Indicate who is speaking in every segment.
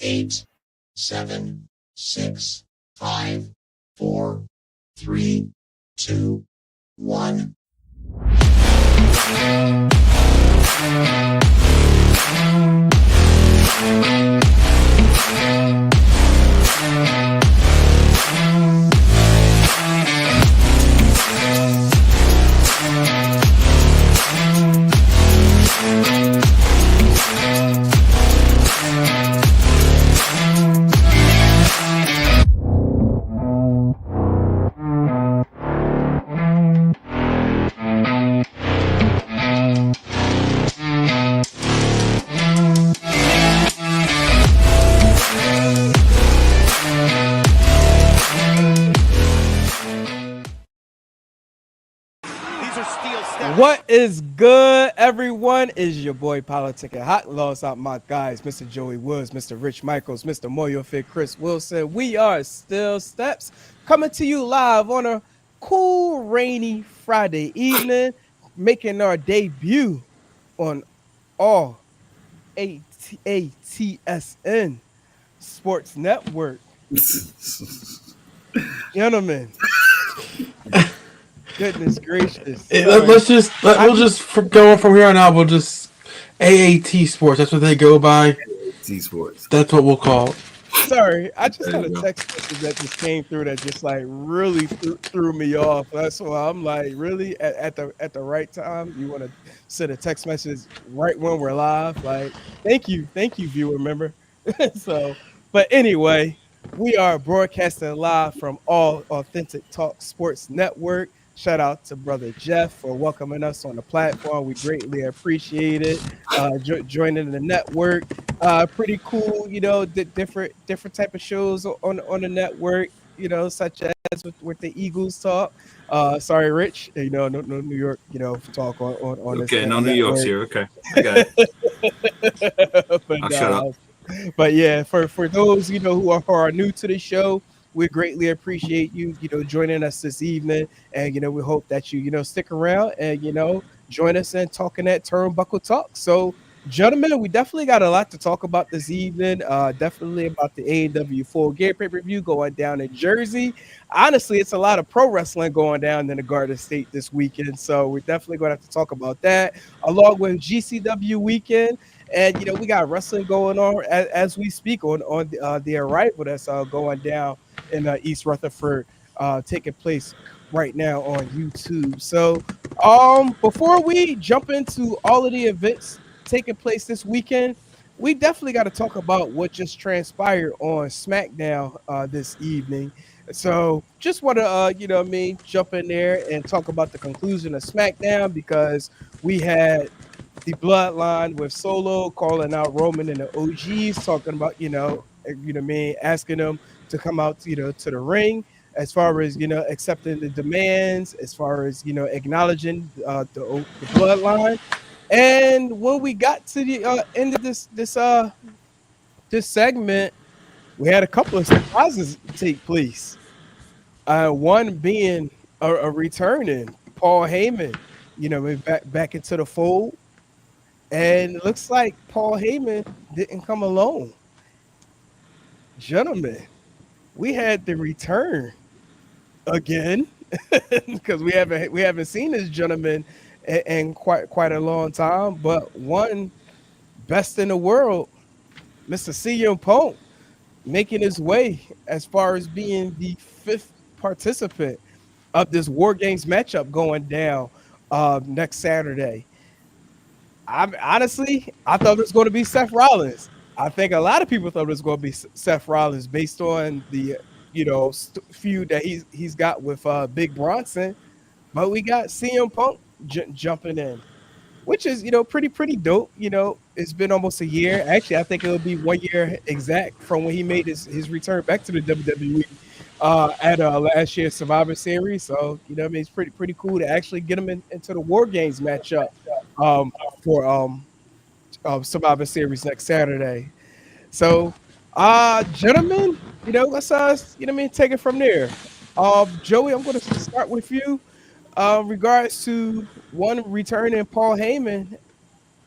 Speaker 1: 8, 7, 6, 5, 4, 3, 2, 1.
Speaker 2: What is good, everyone? Is your boy Politicking Hot alongside my guys, Mr. Joey Woods, Mr. Rich Michaels, Mr. Moyo Fit, Chris Wilson. We are Still Steps coming to you live on a cool, rainy Friday evening, making our debut on all AATSN Sports Network. Gentlemen. Goodness gracious.
Speaker 3: We'll just go from here on out. We'll just AAT Sports. That's what they go by.
Speaker 4: AAT Sports.
Speaker 3: That's what we'll call it.
Speaker 2: Sorry, I just had a text message that just came through that just like really threw me off. That's why I'm like, really at the right time, you want to send a text message right when we're live? Like, thank you, viewer member. So, but anyway, we are broadcasting live from All Authentic Talk Sports Network. Shout out to Brother Jeff for welcoming us on the platform. We greatly appreciate it. Joining the network. Pretty cool, different type of shows on the network, such as with the Eagles talk. Sorry, Rich, no New York, talk on
Speaker 4: okay,
Speaker 2: this.
Speaker 4: No New York's here. Okay, I got it. I'll shut up.
Speaker 2: But yeah, for those who are new to the show, we greatly appreciate you, joining us this evening, and we hope that you stick around and join us in talking that turnbuckle talk. So, gentlemen, we definitely got a lot to talk about this evening. Definitely about the AEW Full Gear pay-per-view going down in Jersey. Honestly, it's a lot of pro wrestling going down in the Garden State this weekend, so we're definitely going to have to talk about that, along with GCW weekend. And we got wrestling going on as we speak on the arrival that's going down in East Rutherford, taking place right now on YouTube. So before we jump into all of the events taking place this weekend, we definitely got to talk about what just transpired on SmackDown this evening. So just want to jump in there and talk about the conclusion of SmackDown, because we had the Bloodline with Solo calling out Roman and the OGs, talking about asking them to come out to the ring, as far as accepting the demands, as far as acknowledging the Bloodline. And when we got to the end of this segment, we had a couple of surprises take place. One being a returning Paul Heyman, back into the fold. And it looks like Paul Heyman didn't come alone. Gentlemen, we had the return again, because we haven't seen this gentleman in quite a long time. But one best in the world, Mr. CM Punk, making his way as far as being the fifth participant of this War Games matchup going down next Saturday. I thought it was going to be Seth Rollins. I think a lot of people thought it was going to be Seth Rollins based on the feud that he's got with Big Bronson, but we got CM Punk jumping in, which is pretty dope. It's been almost a year. Actually, I think it'll be 1 year exact from when he made his return back to the WWE at last year's Survivor Series. So it's pretty cool to actually get him into the War Games matchup for Survivor Series next Saturday. So gentlemen, let's take it from there. Joey, I'm going to start with you. Regards to one returning Paul Heyman,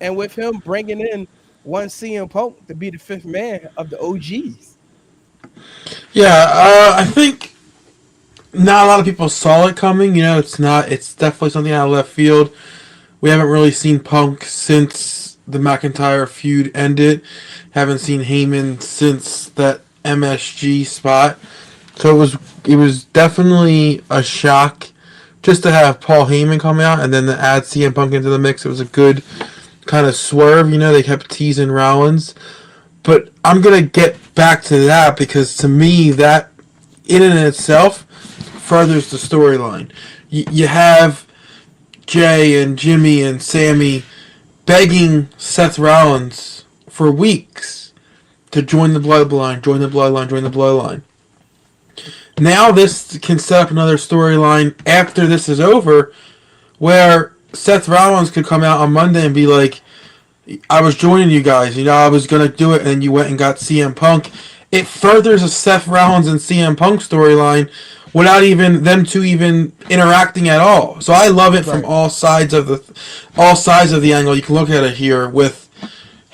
Speaker 2: and with him bringing in wants CM Punk to be the fifth man of the OGs.
Speaker 3: Yeah, I think not a lot of people saw it coming. It's not. It's definitely something out of left field. We haven't really seen Punk since the McIntyre feud ended. Haven't seen Heyman since that MSG spot. So it was definitely a shock just to have Paul Heyman come out and then to add CM Punk into the mix. It was a good kind of swerve. They kept teasing Rollins. But I'm going to get back to that because to me, that in and itself furthers the storyline. You have Jay and Jimmy and Sammy begging Seth Rollins for weeks to join the bloodline, join the bloodline, join the bloodline. Now this can set up another storyline after this is over where Seth Rollins could come out on Monday and be like, I was joining you guys, I was going to do it, and you went and got CM Punk. It furthers a Seth Rollins and CM Punk storyline without even them two even interacting at all. So I love it from all sides of the angle. You can look at it here with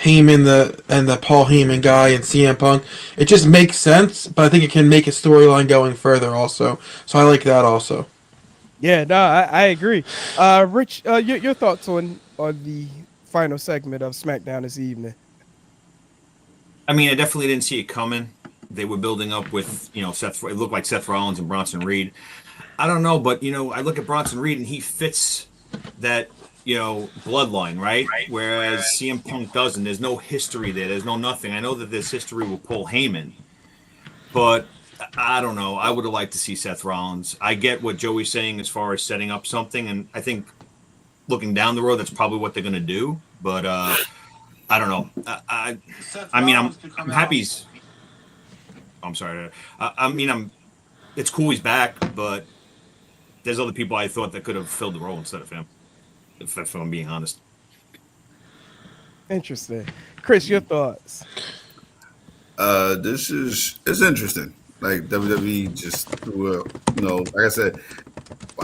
Speaker 3: Heyman and the Paul Heyman guy and CM Punk. It just makes sense, but I think it can make a storyline going further also. So I like that also.
Speaker 2: Yeah, no, I agree. Rich, your thoughts on the final segment of SmackDown this evening?
Speaker 4: I mean, I definitely didn't see it coming. They were building up with, Seth. It looked like Seth Rollins and Bronson Reed. I don't know, but I look at Bronson Reed and he fits that, bloodline, right? Whereas CM Punk doesn't. There's no history there. There's no nothing. I know that there's history with Paul Heyman, but I don't know. I would have liked to see Seth Rollins. I get what Joey's saying as far as setting up something, and I think looking down the road, that's probably what they're going to do. But I don't know. I mean, I'm happy. I'm sorry. It's cool he's back, but there's other people I thought that could have filled the role instead of him, if I'm being honest.
Speaker 2: Interesting. Chris, your thoughts?
Speaker 5: It's interesting. Like WWE just, like I said,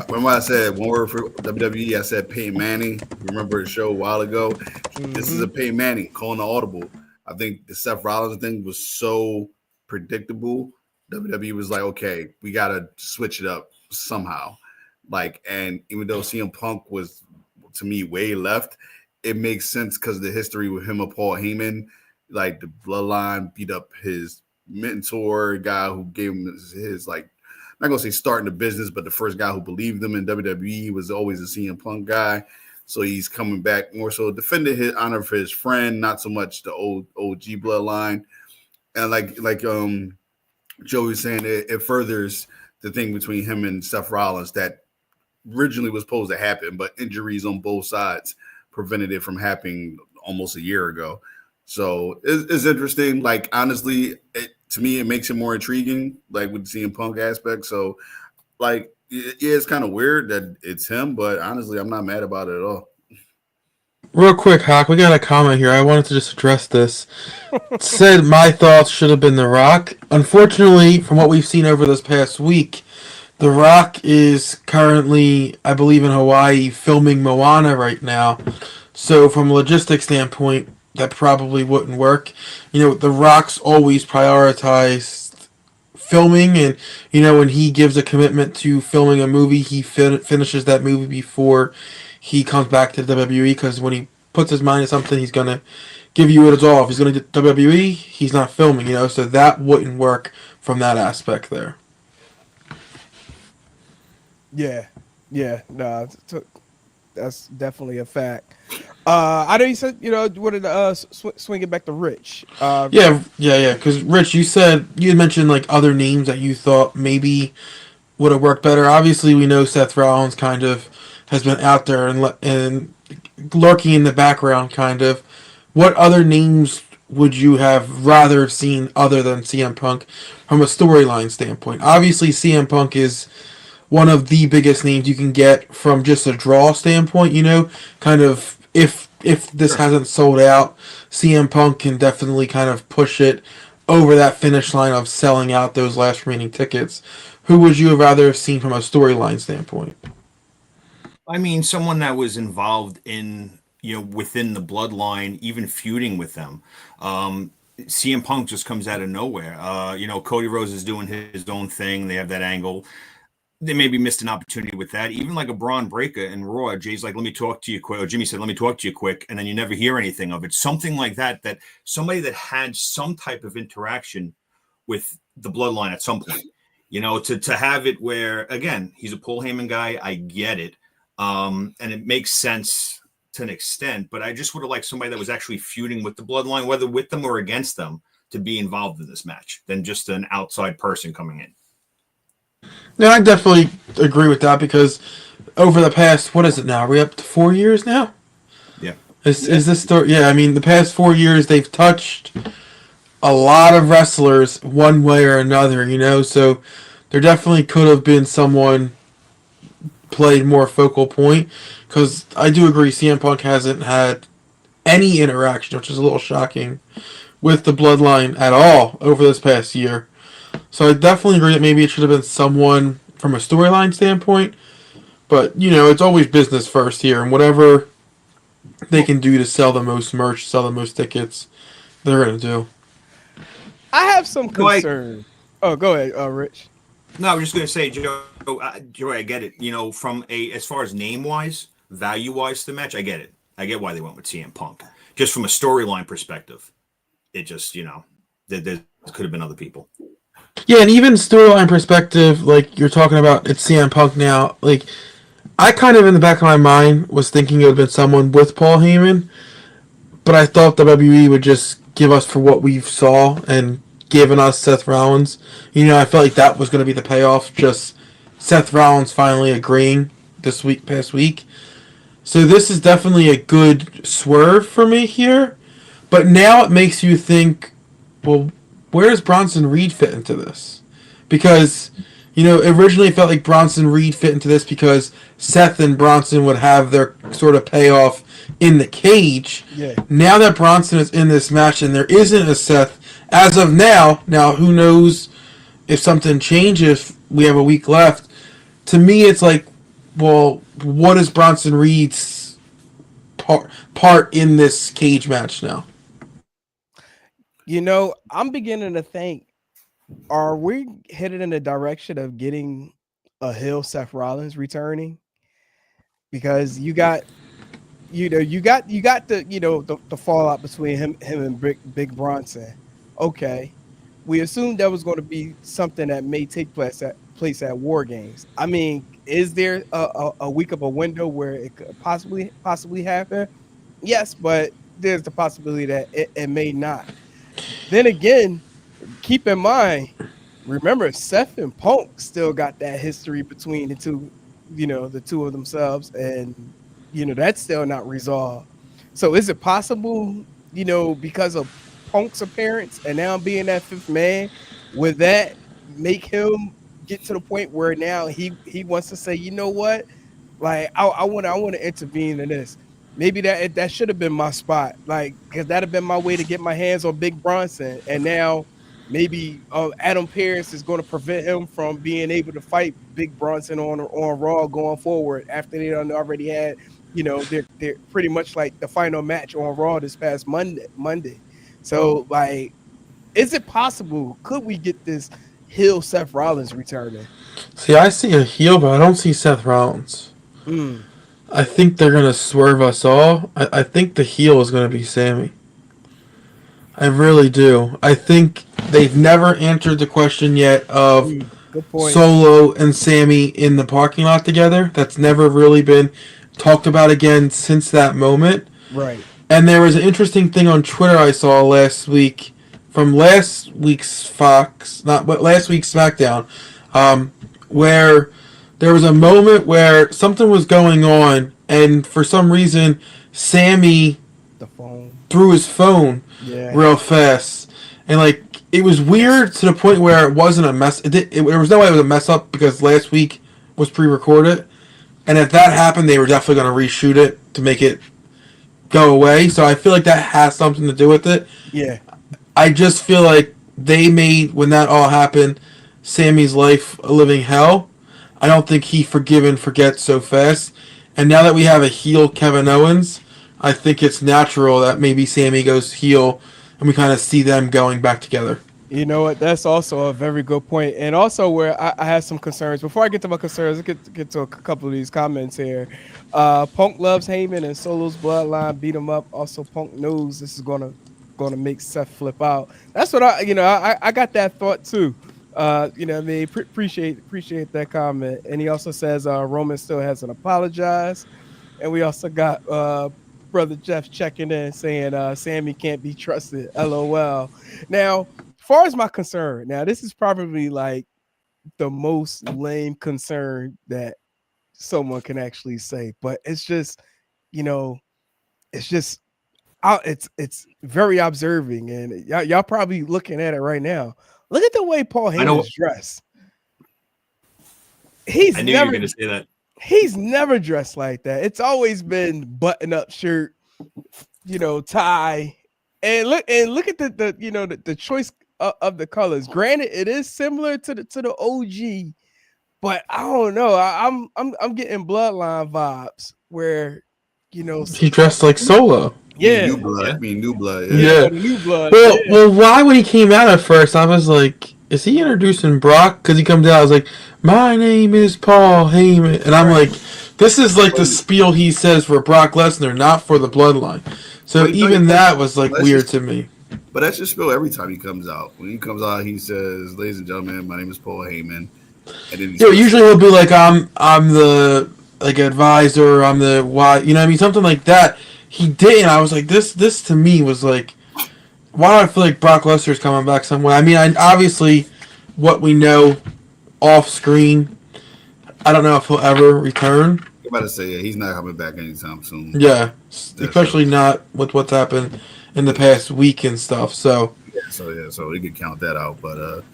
Speaker 5: remember I said one word for WWE, I said Peyton Manning. Remember the show a while ago? Mm-hmm. This is a Peyton Manning calling the audible. I think the Seth Rollins thing was so predictable. WWE was like, okay, we got to switch it up somehow. And even though CM Punk was, to me, way left, it makes sense because of the history with him and Paul Heyman. Like, the bloodline beat up his mentor, guy who gave him his I'm not going to say starting the business, but the first guy who believed him in WWE was always a CM Punk guy. So he's coming back more so defending his honor for his friend, not so much the old OG bloodline. And like Joey was saying, it furthers the thing between him and Seth Rollins that originally was supposed to happen, but injuries on both sides prevented it from happening almost a year ago. So it's interesting. Honestly, to me, it makes it more intriguing, with the CM Punk aspect. So, yeah, it's kind of weird that it's him, but honestly, I'm not mad about it at all.
Speaker 3: Real quick, Hawk, we got a comment here. I wanted to just address this. Said my thoughts should have been The Rock. Unfortunately, from what we've seen over this past week, The Rock is currently, I believe, in Hawaii filming Moana right now. So from a logistics standpoint, that probably wouldn't work. The Rock's always prioritized filming, and when he gives a commitment to filming a movie, he finishes that movie before he comes back to WWE, because when he puts his mind to something, he's going to give you it all. If he's going to do WWE, he's not filming, so that wouldn't work from that aspect there.
Speaker 2: Yeah, no, that's definitely a fact. I know you said you wanted to swing it back to Rich.
Speaker 3: Yeah. Because Rich, you had mentioned other names that you thought maybe would have worked better. Obviously, we know Seth Rollins kind of has been out there and lurking in the background, kind of. What other names would you have rather seen other than CM Punk from a storyline standpoint? Obviously, CM Punk is one of the biggest names you can get from just a draw standpoint, kind of if this hasn't sold out, CM Punk can definitely kind of push it over that finish line of selling out those last remaining tickets. Who would you have rather seen from a storyline standpoint?
Speaker 4: I mean, someone that was involved in, within the bloodline, even feuding with them. CM Punk just comes out of nowhere. Cody Rhodes is doing his own thing. They have that angle. They maybe missed an opportunity with that. Even like a Braun Breaker in Raw, Jay's like, let me talk to you quick. Or Jimmy said, let me talk to you quick. And then you never hear anything of it. Something like that somebody that had some type of interaction with the bloodline at some point, to have it where, again, he's a Paul Heyman guy. I get it. And it makes sense to an extent, but I just would have liked somebody that was actually feuding with the bloodline, whether with them or against them, to be involved in this match than just an outside person coming in.
Speaker 3: No, I definitely agree with that because over the past, what is it now? Are we up to 4 years now?
Speaker 4: Yeah.
Speaker 3: Is this story? Yeah, I mean, the past 4 years they've touched a lot of wrestlers one way or another, so there definitely could have been someone played more focal point because I do agree CM Punk hasn't had any interaction, which is a little shocking, with the bloodline at all over this past year. So I definitely agree that maybe it should have been someone from a storyline standpoint. But, it's always business first here. And whatever they can do to sell the most merch, sell the most tickets, they're going to do.
Speaker 2: I have some concern. Oh, go ahead, Rich.
Speaker 4: No, I was just going to say, Joe, I get it. From as far as name-wise, value-wise to the match, I get it. I get why they went with CM Punk. Just from a storyline perspective, it just, there could have been other people.
Speaker 3: Yeah, and even storyline perspective, like you're talking about, it's CM Punk now. Like, I kind of in the back of my mind was thinking it would have been someone with Paul Heyman, but I thought WWE would just give us for what we saw and given us Seth Rollins. I felt like that was going to be the payoff. Just Seth Rollins finally agreeing past week. So this is definitely a good swerve for me here, but now it makes you think, well, where does Bronson Reed fit into this? Because, originally it felt like Bronson Reed fit into this because Seth and Bronson would have their sort of payoff in the cage.
Speaker 2: Yeah.
Speaker 3: Now that Bronson is in this match and there isn't a Seth, as of now who knows if something changes, we have a week left. To me, it's like, well, what is Bronson Reed's part in this cage match now?
Speaker 2: I'm beginning to think, are we headed in the direction of getting a heel Seth Rollins returning? Because you got the fallout between him and Big Bronson. Okay. We assumed that was going to be something that may take place at War Games. I mean, is there a week of a window where it could possibly happen? Yes, but there's the possibility that it may not. Then again, keep in mind, remember, Seth and Punk still got that history between the two, the two of themselves, and, that's still not resolved. So is it possible, because of Punk's appearance and now being that fifth man, would that make him get to the point where now he wants to say, you know what, like I want to intervene in this? Maybe that should have been my spot, like, because that'd have been my way to get my hands on Big Bronson. And now maybe Adam Pearce is going to prevent him from being able to fight Big Bronson on Raw going forward after they already had, they're pretty much like the final match on Raw this past Monday. So, like, is it possible? Could we get this heel Seth Rollins returning?
Speaker 3: See, I see a heel, but I don't see Seth Rollins. I think they're going to swerve us all. I think the heel is going to be Sammy. I really do. I think they've never answered the question yet of Solo and Sammy in the parking lot together. That's never really been talked about again since that moment.
Speaker 2: Right.
Speaker 3: And there was an interesting thing on Twitter I saw last week from last week's last week's SmackDown, where there was a moment where something was going on, and for some reason, Sammy threw his phone real fast, and like it was weird to the point where it wasn't a mess. There was no way it was a mess up because last week was pre-recorded, and if that happened, they were definitely going to reshoot it to make it go away. So I feel like that has something to do with it.
Speaker 2: Yeah,
Speaker 3: I just feel like they made, when that all happened, Sammy's life a living hell. I don't think he forgets so fast. And now that we have a heel Kevin Owens, I think it's natural that maybe Sammy goes heel, and we kind of see them going back together.
Speaker 2: You know what? That's also a very good point. And also where I have some concerns. Before I get to my concerns, let's get to a couple of these comments here. Punk loves Heyman and Solo's bloodline beat him up. Also, Punk knows this is gonna make Seth flip out. That's what I got that thought too. I mean, appreciate that comment. And he also says Roman still hasn't apologized. And we also got brother Jeff checking in saying Sammy can't be trusted. LOL. Now, as far as my concern, now this is probably like the most lame concern that someone can actually say, but it's just, it's just it's very observing, and y'all probably looking at it right now. Look at the way Paul Heyman is dressed.
Speaker 4: I knew you were going to say that.
Speaker 2: He's never dressed like that. It's always been button-up shirt, tie, and look at the choice of the colors. Granted, it is similar to the OG, but I don't know. I'm getting Bloodline vibes where
Speaker 3: he dressed like Solo.
Speaker 2: Yeah,
Speaker 5: New blood. New blood.
Speaker 3: Yeah.
Speaker 2: New blood.
Speaker 3: Well, why when he came out at first, I was like, is he introducing Brock? Because he comes out, I was like, my name is Paul Heyman, and I'm like, this is like the spiel he says for Brock Lesnar, not for the Bloodline. So even that was like weird to me.
Speaker 5: But that's just spiel every time he comes out. When he comes out, he says, "Ladies and gentlemen, my name is Paul Heyman." And then
Speaker 3: usually he'll be like, I'm the like advisor, I'm the why, I mean, something like that. He didn't. I was like, this to me was like, why do I feel like Brock Lesnar's coming back somewhere? I mean, obviously, what we know off screen, I don't know if he'll ever return.
Speaker 5: I'm about to say, he's not coming back anytime soon.
Speaker 3: Yeah, especially not with what's happened in the past week and stuff. So
Speaker 5: so we could count that out. But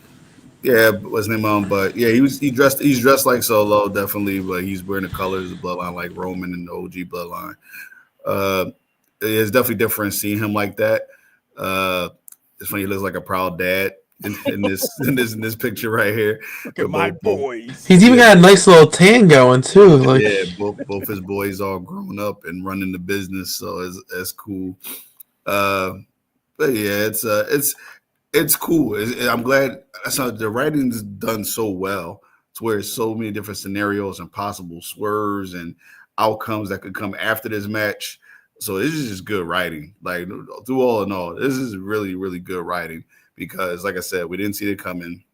Speaker 5: what's his name? But yeah, he's dressed like Solo, definitely. But he's wearing the colors of the Bloodline like Roman and the OG Bloodline. It's definitely different seeing him like that. It's funny, he looks like a proud dad in this picture right here.
Speaker 2: Look at my boys.
Speaker 3: He's even got a nice little tan going too. Like,
Speaker 5: yeah, both his boys all grown up and running the business, so it's cool. But yeah, it's cool. I'm glad. So the writing's done so well. It's where it's so many different scenarios and possible swerves and outcomes that could come after this match. So this is just good writing. Like, through all in all, this is really, really good writing because, like I said, we didn't see it coming.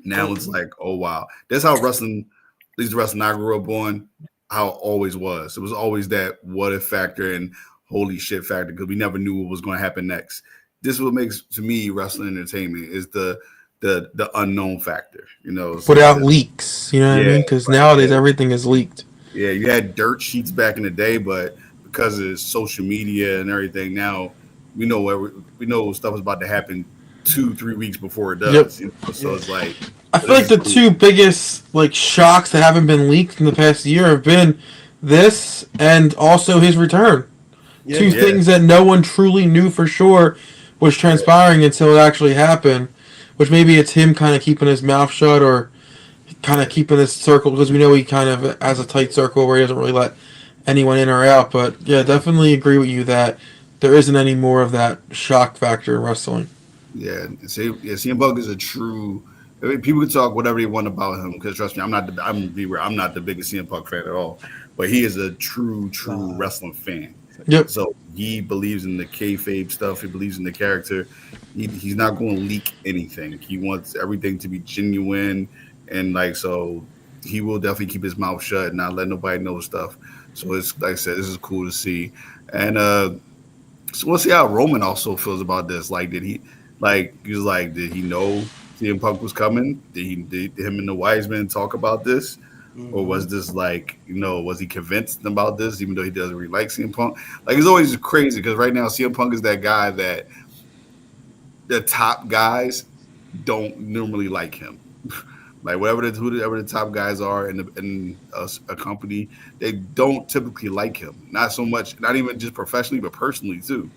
Speaker 5: Now it's like, oh wow, that's how wrestling, at least the wrestling I grew up on, how it always was. It was always that what if factor and holy shit factor because we never knew what was going to happen next. This is what makes, to me, wrestling entertainment is the unknown factor, so
Speaker 3: without leaks, what I mean? Because nowadays everything is leaked.
Speaker 5: Yeah, you had dirt sheets back in the day, but because of social media and everything, now we know stuff is about to happen 2-3 weeks before it does.
Speaker 3: Yep.
Speaker 5: So it's like,
Speaker 3: I feel like the two biggest like shocks that haven't been leaked in the past year have been this and also his return. Two things that no one truly knew for sure was transpiring until it actually happened. Which maybe it's him kind of keeping his mouth shut or kind of keeping his circle because we know he kind of has a tight circle where he doesn't really let anyone in or out. But yeah, definitely agree with you that there isn't any more of that shock factor in wrestling.
Speaker 5: Yeah, CM Punk is a true. I mean, people can talk whatever they want about him because trust me, I'm not the biggest CM Punk fan at all, but he is a true wrestling fan.
Speaker 3: Yep.
Speaker 5: So he believes in the kayfabe stuff. He believes in the character. He's not going to leak anything. He wants everything to be genuine, and so he will definitely keep his mouth shut and not let nobody know stuff. So it's like I said, this is cool to see, and so we'll see how Roman also feels about this. Like, did he know CM Punk was coming? Did him and the wise men talk about this? Or was this was he convinced about this, even though he doesn't really like CM Punk? Like, it's always crazy because right now CM Punk is that guy that the top guys don't normally like him. Like, whoever the top guys are in a company, they don't typically like him. Not so much, not even just professionally, but personally too.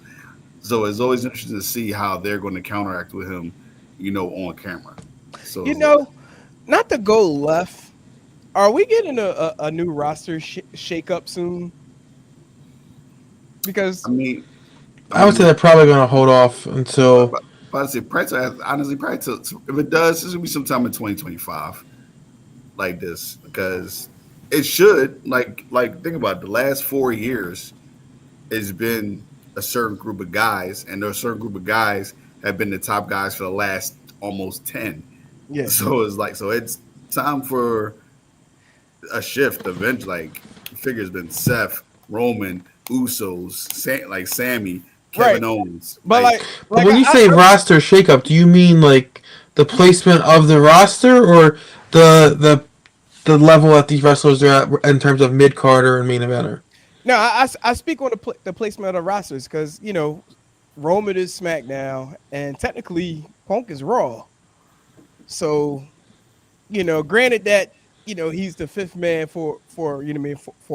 Speaker 5: So it's always interesting to see how they're going to counteract with him, on camera. So
Speaker 2: not to go left. Are we getting a new roster shake up soon? Because
Speaker 5: I mean,
Speaker 3: I would say they're probably going to hold off until.
Speaker 5: But I say price honestly probably till, if it does, this will be sometime in 2025 like this because it should think about it, the last 4 years it's been a certain group of guys and there's a certain group of guys have been the top guys for the last almost 10.
Speaker 2: yeah,
Speaker 5: So it's time for a shift eventually. Like figures been Seth, Roman, Usos, Sammy,
Speaker 2: right.
Speaker 5: Kevin Owens.
Speaker 2: But
Speaker 3: But when you say roster shakeup, do you mean like the placement of the roster or the level that these wrestlers are at in terms of mid carder and main eventer?
Speaker 2: No, I speak on the placement of the rosters because Roman is SmackDown and technically Punk is Raw. So, granted that he's the fifth man for for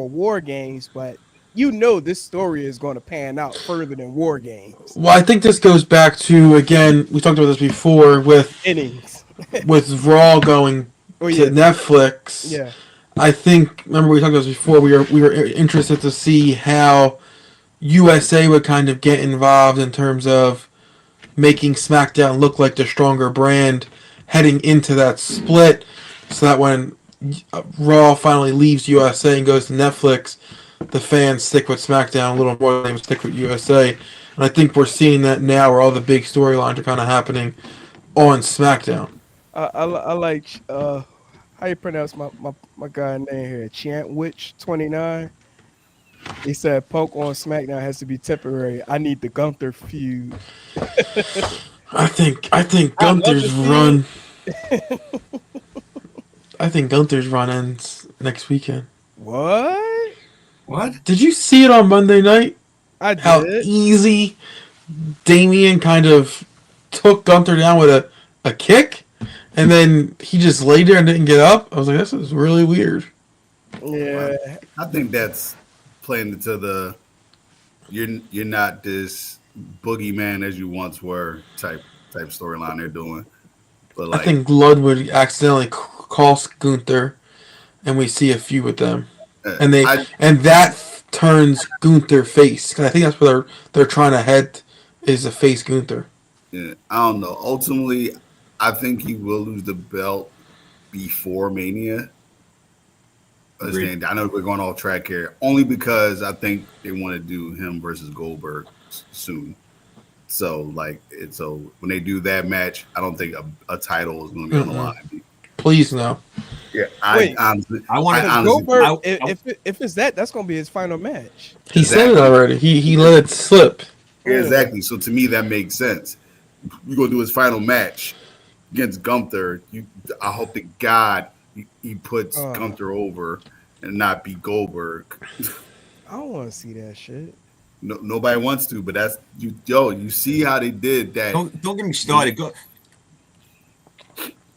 Speaker 2: War Games, but this story is going to pan out further than War Games.
Speaker 3: Well, I think this goes back to, again, we talked about this before with
Speaker 2: Innings.
Speaker 3: with Raw going to Netflix.
Speaker 2: Yeah.
Speaker 3: I think, remember we talked about this before, we were interested to see how USA would kind of get involved in terms of making SmackDown look like the stronger brand heading into that split, so that when Raw finally leaves USA and goes to Netflix, the fans stick with SmackDown a little more than they stick with USA. And I think we're seeing that now where all the big storylines are kind of happening on SmackDown.
Speaker 2: I like how you pronounce my guy name here, Chantwich29. He said Punk on SmackDown has to be temporary. I need the Gunther feud.
Speaker 3: I think Gunther's run. I think Gunther's run ends next weekend.
Speaker 2: What?
Speaker 3: Did you see it on Monday night?
Speaker 2: I did.
Speaker 3: How easy Damian kind of took Gunther down with a kick, and then he just laid there and didn't get up. I was like, this is really weird.
Speaker 2: Yeah.
Speaker 5: I think that's playing into the you're not this boogeyman as you once were type storyline they're doing. But
Speaker 3: I think Ludwig accidentally calls Gunther, and we see a feud with them, and that turns Gunther face. Because I think that's where they're trying to head is a face Gunther.
Speaker 5: Yeah, I don't know. Ultimately, I think he will lose the belt before Mania. I know we're going off track here, only because I think they want to do him versus Goldberg soon. So when they do that match, I don't think a title is going to be on the line.
Speaker 3: Please no.
Speaker 5: Yeah,
Speaker 2: Wait,
Speaker 5: I want to
Speaker 2: Goldberg. If it's that's going to be his final match.
Speaker 3: He said it already. He let it slip.
Speaker 5: Yeah, exactly. So to me, that makes sense. You're going to do his final match against Gunther. I hope to God he puts Gunther over and not beat Goldberg.
Speaker 2: I don't want to see that shit.
Speaker 5: No, nobody wants to, but that's you see how they did that.
Speaker 4: Don't get me started.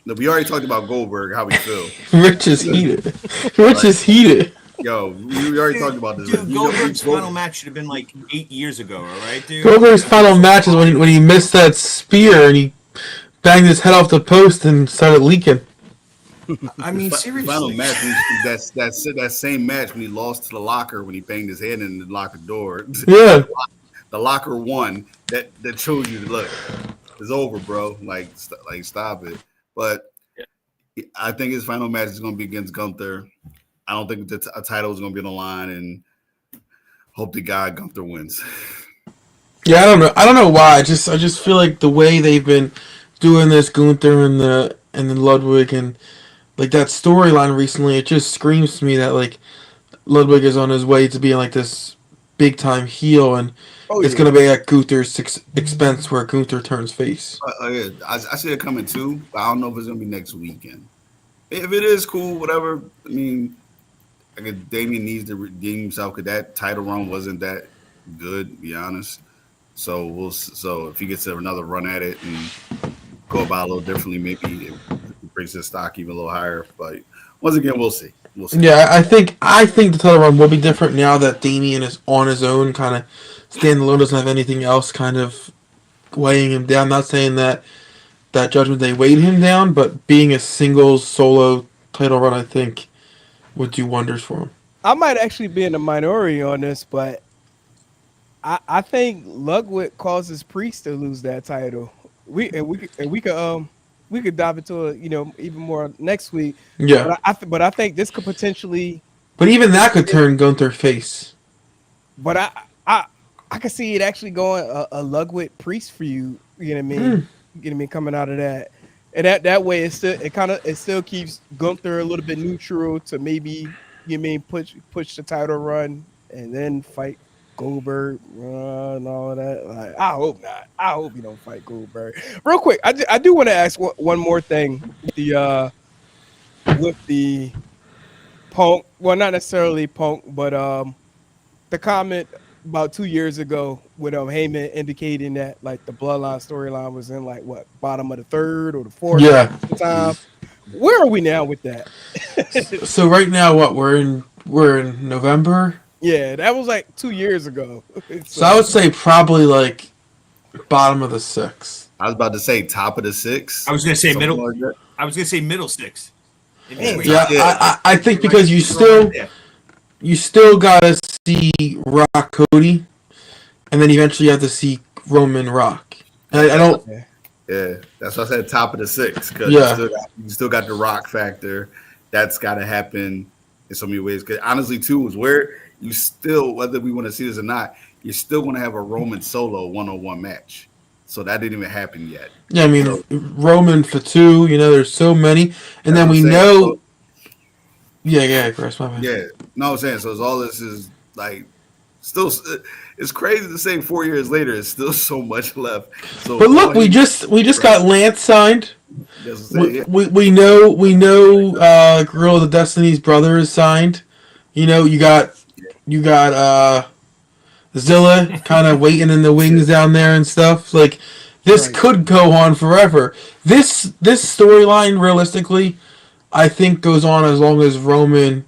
Speaker 5: We already talked about Goldberg, how we feel.
Speaker 3: Rich is heated. Rich is heated.
Speaker 5: Yo, we already talked about this.
Speaker 4: Dude, Goldberg's final match should have been like 8 years ago, all right, dude?
Speaker 3: Goldberg's final match is when he missed that spear and he banged his head off the post and started leaking.
Speaker 4: I mean, seriously.
Speaker 5: Final match, that same match when he lost to the Locker when he banged his head in the locker door.
Speaker 3: Yeah.
Speaker 5: The Locker won. That shows you, look, it's over, bro. Like stop it. But I think his final match is going to be against Gunther. I don't think a title is going to be on the line, and hope to God Gunther wins.
Speaker 3: Yeah, I don't know why. I just feel like the way they've been doing this Gunther and the Ludwig and like that storyline recently, it just screams to me that like Ludwig is on his way to being like this big time heel, and it's gonna be at Gunther's expense where Gunther turns face.
Speaker 5: Yeah. I see it coming too, but I don't know if it's gonna be next weekend. If it is, cool, whatever. I mean, I guess Damian needs to redeem himself because that title run wasn't that good, to be honest. So so if he gets another run at it and go about a little differently, maybe it brings his stock even a little higher. But once again, we'll see.
Speaker 3: Yeah, I think the title run will be different now that Damian is on his own, kind of standalone, doesn't have anything else kind of weighing him down. Not saying that Judgment Day weighed him down, but being a single solo title run, I think, would do wonders for him.
Speaker 2: I might actually be in the minority on this, but I think Ludwig causes Priest to lose that title. We could dive into it, even more next week.
Speaker 3: Yeah.
Speaker 2: But I think this could potentially.
Speaker 3: But even that could turn Gunther face.
Speaker 2: But I could see it actually going a Ludwig Priest feud. You know what I mean? You know what I mean? Coming out of that, and that way it still keeps Gunther a little bit neutral to maybe push the title run and then fight Goldberg and all of that. Like, I hope not. I hope you don't fight Goldberg. Real quick, I do want to ask one more thing with the Punk. Well, not necessarily Punk, but the comment about 2 years ago with Heyman indicating that like the Bloodline storyline was in like what bottom of the third or the fourth time. Where are we now with that?
Speaker 3: So right now, what we're in November.
Speaker 2: Yeah, that was like 2 years ago.
Speaker 3: So I would say probably like bottom of the sixth.
Speaker 5: I was about to say top of the sixth.
Speaker 4: I was going to say middle.
Speaker 5: Like
Speaker 4: I was going to say middle six.
Speaker 3: Yeah, I think because you still gotta see Rock Cody, and then eventually you have to see Roman Rock. And I don't.
Speaker 5: Yeah, that's why I said top of the sixth because you still got the Rock factor. That's got to happen in so many ways. Because honestly, too, is where you still, whether we want to see this or not, you're still going to have a Roman Solo 1-on-1 match. So that didn't even happen yet.
Speaker 3: Yeah, I mean Roman for two. There's so many, and then we know. Yeah, Chris, my bad.
Speaker 5: Yeah, no, I'm saying so. All this is like still. It's crazy to say 4 years later, it's still so much left. So,
Speaker 3: but look, we just got Lance signed. We know Guerrilla of the Destiny's brother is signed. You got Zilla kind of waiting in the wings down there and stuff. Like this could go on forever. This storyline, realistically, I think goes on as long as Roman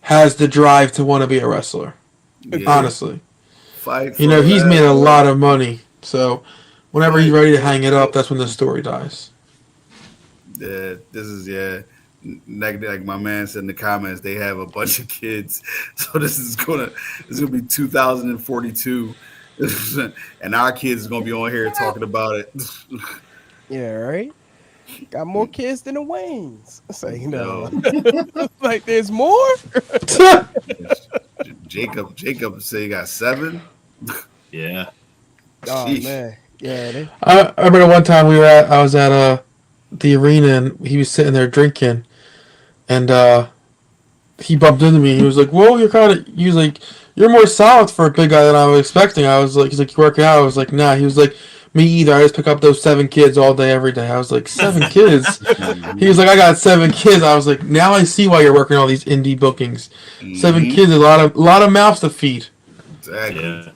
Speaker 3: has the drive to want to be a wrestler. Yeah. Honestly. He's made a lot of money. So whenever he's ready to hang it up, that's when the story dies.
Speaker 5: Yeah, this is like my man said in the comments, they have a bunch of kids. So this is gonna be 2042. And our kids is gonna be on here talking about it.
Speaker 2: Yeah, right. Got more kids than the Waynes. Like there's more.
Speaker 5: Jacob say he got 7.
Speaker 4: Yeah.
Speaker 2: Oh man. Yeah.
Speaker 3: I remember one time I was at the arena and he was sitting there drinking, and he bumped into me. He was like, "Whoa, you're more solid for a big guy than I was expecting." I was like, "He's like, you working out?" I was like, "Nah." He was like, "Me either. I just pick up those 7 kids all day, every day." I was like, 7 kids? He was like, "I got 7 kids." I was like, "Now I see why you're working all these indie bookings. 7 kids, a lot of mouths to feed."
Speaker 5: Exactly. Yeah.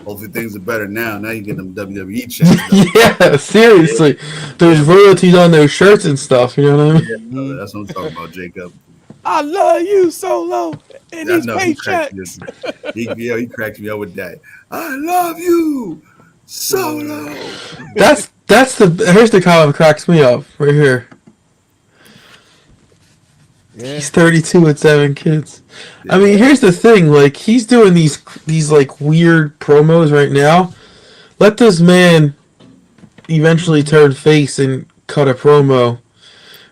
Speaker 5: Hopefully things are better now. Now you get them WWE checks.
Speaker 3: Yeah, seriously. There's royalties on those shirts and stuff. You know what I mean?
Speaker 5: Yeah, that's what I'm talking about, Jacob.
Speaker 2: I love you, Solo. And these paychecks.
Speaker 5: He cracked me up with that. I love you, Solo.
Speaker 3: Here's the comment that cracks me up right here. Yeah. He's 32 with 7 kids. Yeah. I mean, here's the thing. Like, he's doing these like weird promos right now. Let this man eventually turn face and cut a promo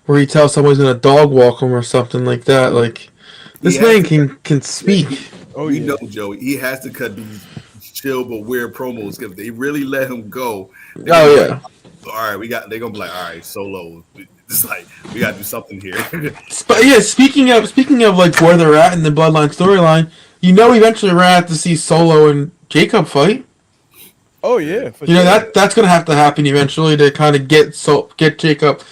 Speaker 3: where he tells someone he's gonna dog walk him or something like that. Like, this man can speak.
Speaker 5: Oh, you know, Joey, he has to cut these chill but weird promos because they really let him go.
Speaker 3: Oh yeah.
Speaker 5: Like, all right, they're gonna be like, all right, Solo. It's like we gotta do something here.
Speaker 3: Yeah, speaking of like where they're at in the Bloodline storyline, eventually we're gonna have to see Solo and Jacob fight.
Speaker 2: Oh yeah,
Speaker 3: that's gonna have to happen eventually to kind of get Jacob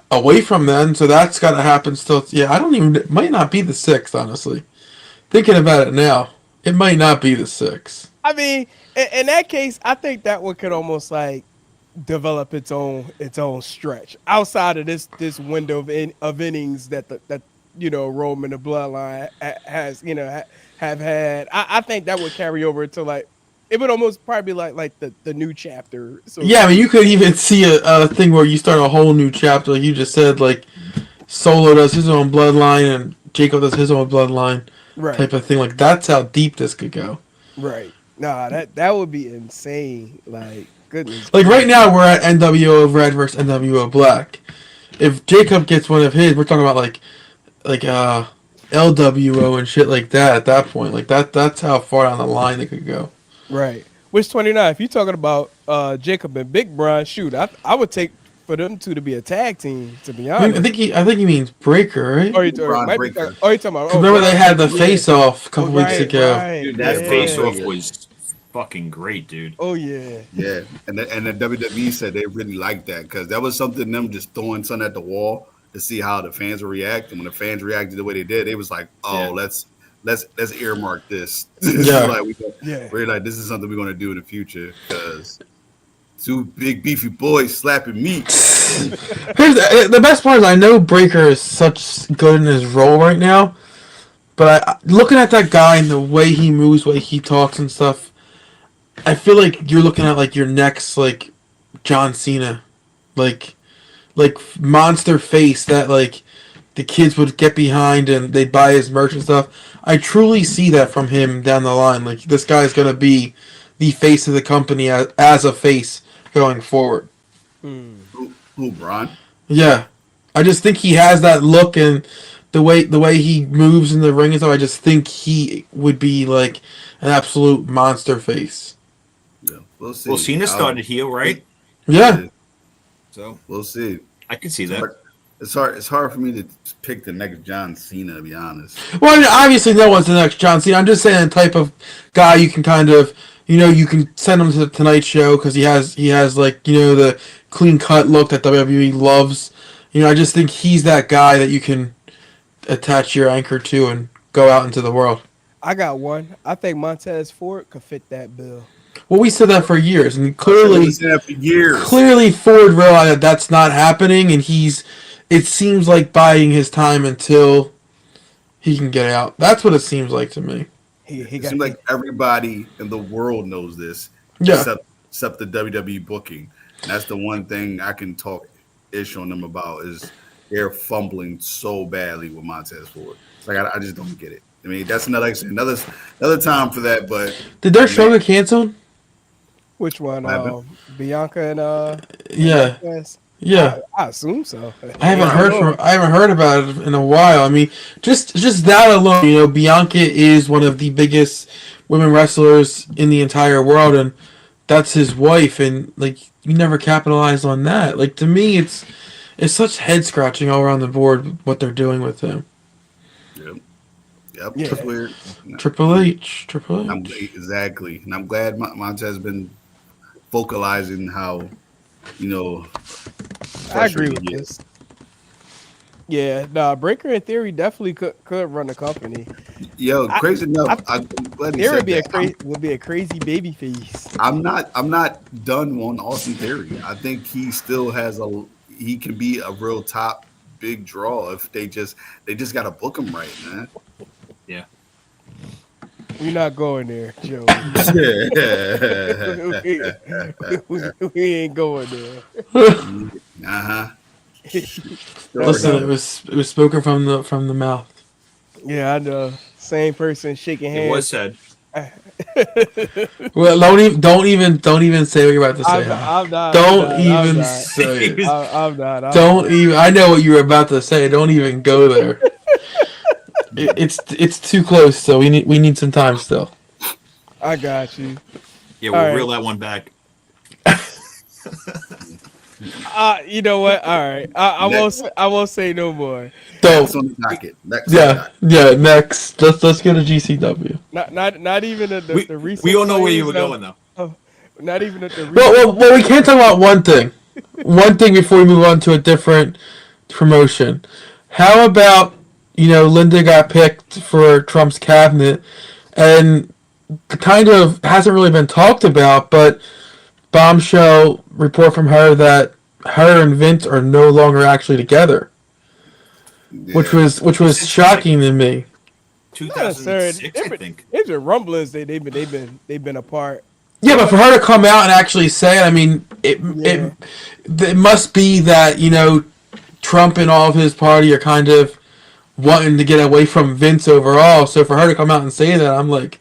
Speaker 3: away from them. So that's gotta happen still. Yeah, it might not be the 6th, honestly. Thinking about it now, it might not be the 6th.
Speaker 2: I mean, in that case, I think that one could almost like develop its own stretch outside of this window of innings that Roman the Bloodline has have had. I think that would carry over to like it would almost probably be like the new chapter. So
Speaker 3: yeah, I mean you could even see a thing where you start a whole new chapter, like you just said, like Solo does his own bloodline and Jacob does his own bloodline, right? Type of thing. Like that's how deep this could go.
Speaker 2: Right. Nah, that would be insane. Like, goodness.
Speaker 3: Like right now, we're at NWO Red versus NWO Black. If Jacob gets one of his, we're talking about like LWO and shit like that. At that point, like that's how far down the line it could go.
Speaker 2: Right. Which 29? If you're talking about Jacob and Big Bron, shoot, I would take for them two to be a tag team. To be
Speaker 3: I
Speaker 2: honest.
Speaker 3: think he means Breaker, right?
Speaker 2: Or you
Speaker 5: Bron
Speaker 2: might be
Speaker 5: Breaker.
Speaker 2: talking, you talking about?
Speaker 3: Remember they had the
Speaker 2: yeah.
Speaker 3: face off a couple weeks ago.
Speaker 2: Right,
Speaker 4: Dude, that
Speaker 2: yeah.
Speaker 4: face off was fucking great, dude.
Speaker 2: Oh yeah.
Speaker 5: Yeah, and the WWE said they really liked that because that was something them just throwing something at the wall to see how the fans would react. And when the fans reacted the way they did, it was like, oh,
Speaker 4: Yeah.
Speaker 5: let's earmark this.
Speaker 3: Yeah.
Speaker 5: We're like, this is something we're gonna do in the future because two big beefy boys slapping meat.
Speaker 3: Here's the best part is I know Breaker is such good in his role right now, but looking at that guy and the way he moves, the way he talks and stuff, I feel like you're looking at like your next like John Cena, like monster face that like the kids would get behind and they'd buy his merch and stuff. I truly see that from him down the line. Like this guy's gonna be the face of the company as a face going forward.
Speaker 5: Who, Bron?
Speaker 3: Yeah, I just think he has that look and the way he moves in the ring and stuff. I just think he would be like an absolute monster face.
Speaker 5: Yeah, we'll see.
Speaker 4: Well, Cena started heel, right?
Speaker 3: Yeah,
Speaker 4: So
Speaker 5: We'll see.
Speaker 4: I can see that.
Speaker 5: It's hard for me to pick the next John Cena, to be honest.
Speaker 3: well, I mean, obviously no one's the next John Cena. I'm just saying the type of guy you can kind of, you can send him to the Tonight Show because he has like the clean cut look that WWE loves. I just think he's that guy that you can attach your anchor to and go out into the world.
Speaker 2: I got one. I think Montez Ford could fit that bill.
Speaker 3: Well, we said that for years, and
Speaker 5: We've
Speaker 3: clearly
Speaker 5: said that for years.
Speaker 3: Ford realized that that's not happening, and it seems like biding his time until he can get out. That's what it seems like to me.
Speaker 2: He
Speaker 5: It
Speaker 2: got
Speaker 5: seems like everybody in the world knows this,
Speaker 3: Yeah.
Speaker 5: except the WWE booking. And that's the one thing I can talk ish on them about is they're fumbling so badly with Montez Ford. Like I just don't get it. I mean, that's another time for that. But
Speaker 3: Did their show get canceled?
Speaker 2: which one?
Speaker 5: What happened?
Speaker 2: Bianca and
Speaker 3: Yeah,
Speaker 2: Yes.
Speaker 3: yeah.
Speaker 2: I assume so.
Speaker 3: I haven't heard about it in a while. I mean, just that alone, Bianca is one of the biggest women wrestlers in the entire world, and that's his wife, and like you never capitalized on that. Like to me, it's such head scratching all around the board what they're doing with him.
Speaker 5: Yep,
Speaker 2: Yeah.
Speaker 5: it's weird.
Speaker 3: Triple H.
Speaker 5: Exactly, and I'm glad Montez has been vocalizing how
Speaker 2: I agree with
Speaker 5: frustrated he is.
Speaker 2: this. Yeah, nah, Breaker in theory definitely could run the company.
Speaker 5: Yo, crazy enough, I'm glad he
Speaker 2: Theory
Speaker 5: said
Speaker 2: would be a crazy baby face.
Speaker 5: I'm not done on Austin Theory. I think he still has he can be a real top big draw if they just got to book him right, man.
Speaker 4: Yeah.
Speaker 2: We're not going there, Joe. we ain't going there.
Speaker 5: Uh-huh.
Speaker 3: Listen, it was spoken from the mouth.
Speaker 2: Yeah, I know. Same person shaking hands.
Speaker 4: It was said.
Speaker 3: Well, don't even say what you're about to say.
Speaker 2: I'm not.
Speaker 3: Don't even say it.
Speaker 2: I'm not.
Speaker 3: Don't even. I know what you were about to say. Don't even go there. It's too close. So we need some time still.
Speaker 2: I got you.
Speaker 4: Yeah, we'll
Speaker 2: All right.
Speaker 4: reel that one back.
Speaker 2: You know what? All right. I won't say no more.
Speaker 5: Next on the docket. Next on the
Speaker 3: Yeah,
Speaker 5: docket.
Speaker 3: yeah. Next, let's get a GCW.
Speaker 2: Not even the recent.
Speaker 4: We all know where you were
Speaker 2: players,
Speaker 4: going though.
Speaker 2: Not even at the recent.
Speaker 3: Well, we can't talk about one thing. One thing before we move on to a different promotion. How about Linda got picked for Trump's cabinet, and kind of hasn't really been talked about, but bombshell report from her that her and Vince are no longer actually together,
Speaker 5: Yeah.
Speaker 3: which was shocking to me.
Speaker 4: 2006, I think.
Speaker 2: It's a rumblings that they've been apart.
Speaker 3: Yeah, but for her to come out and actually say it, I mean, it must be that Trump and all of his party are kind of wanting to get away from Vince overall. So for her to come out and say that, I'm like,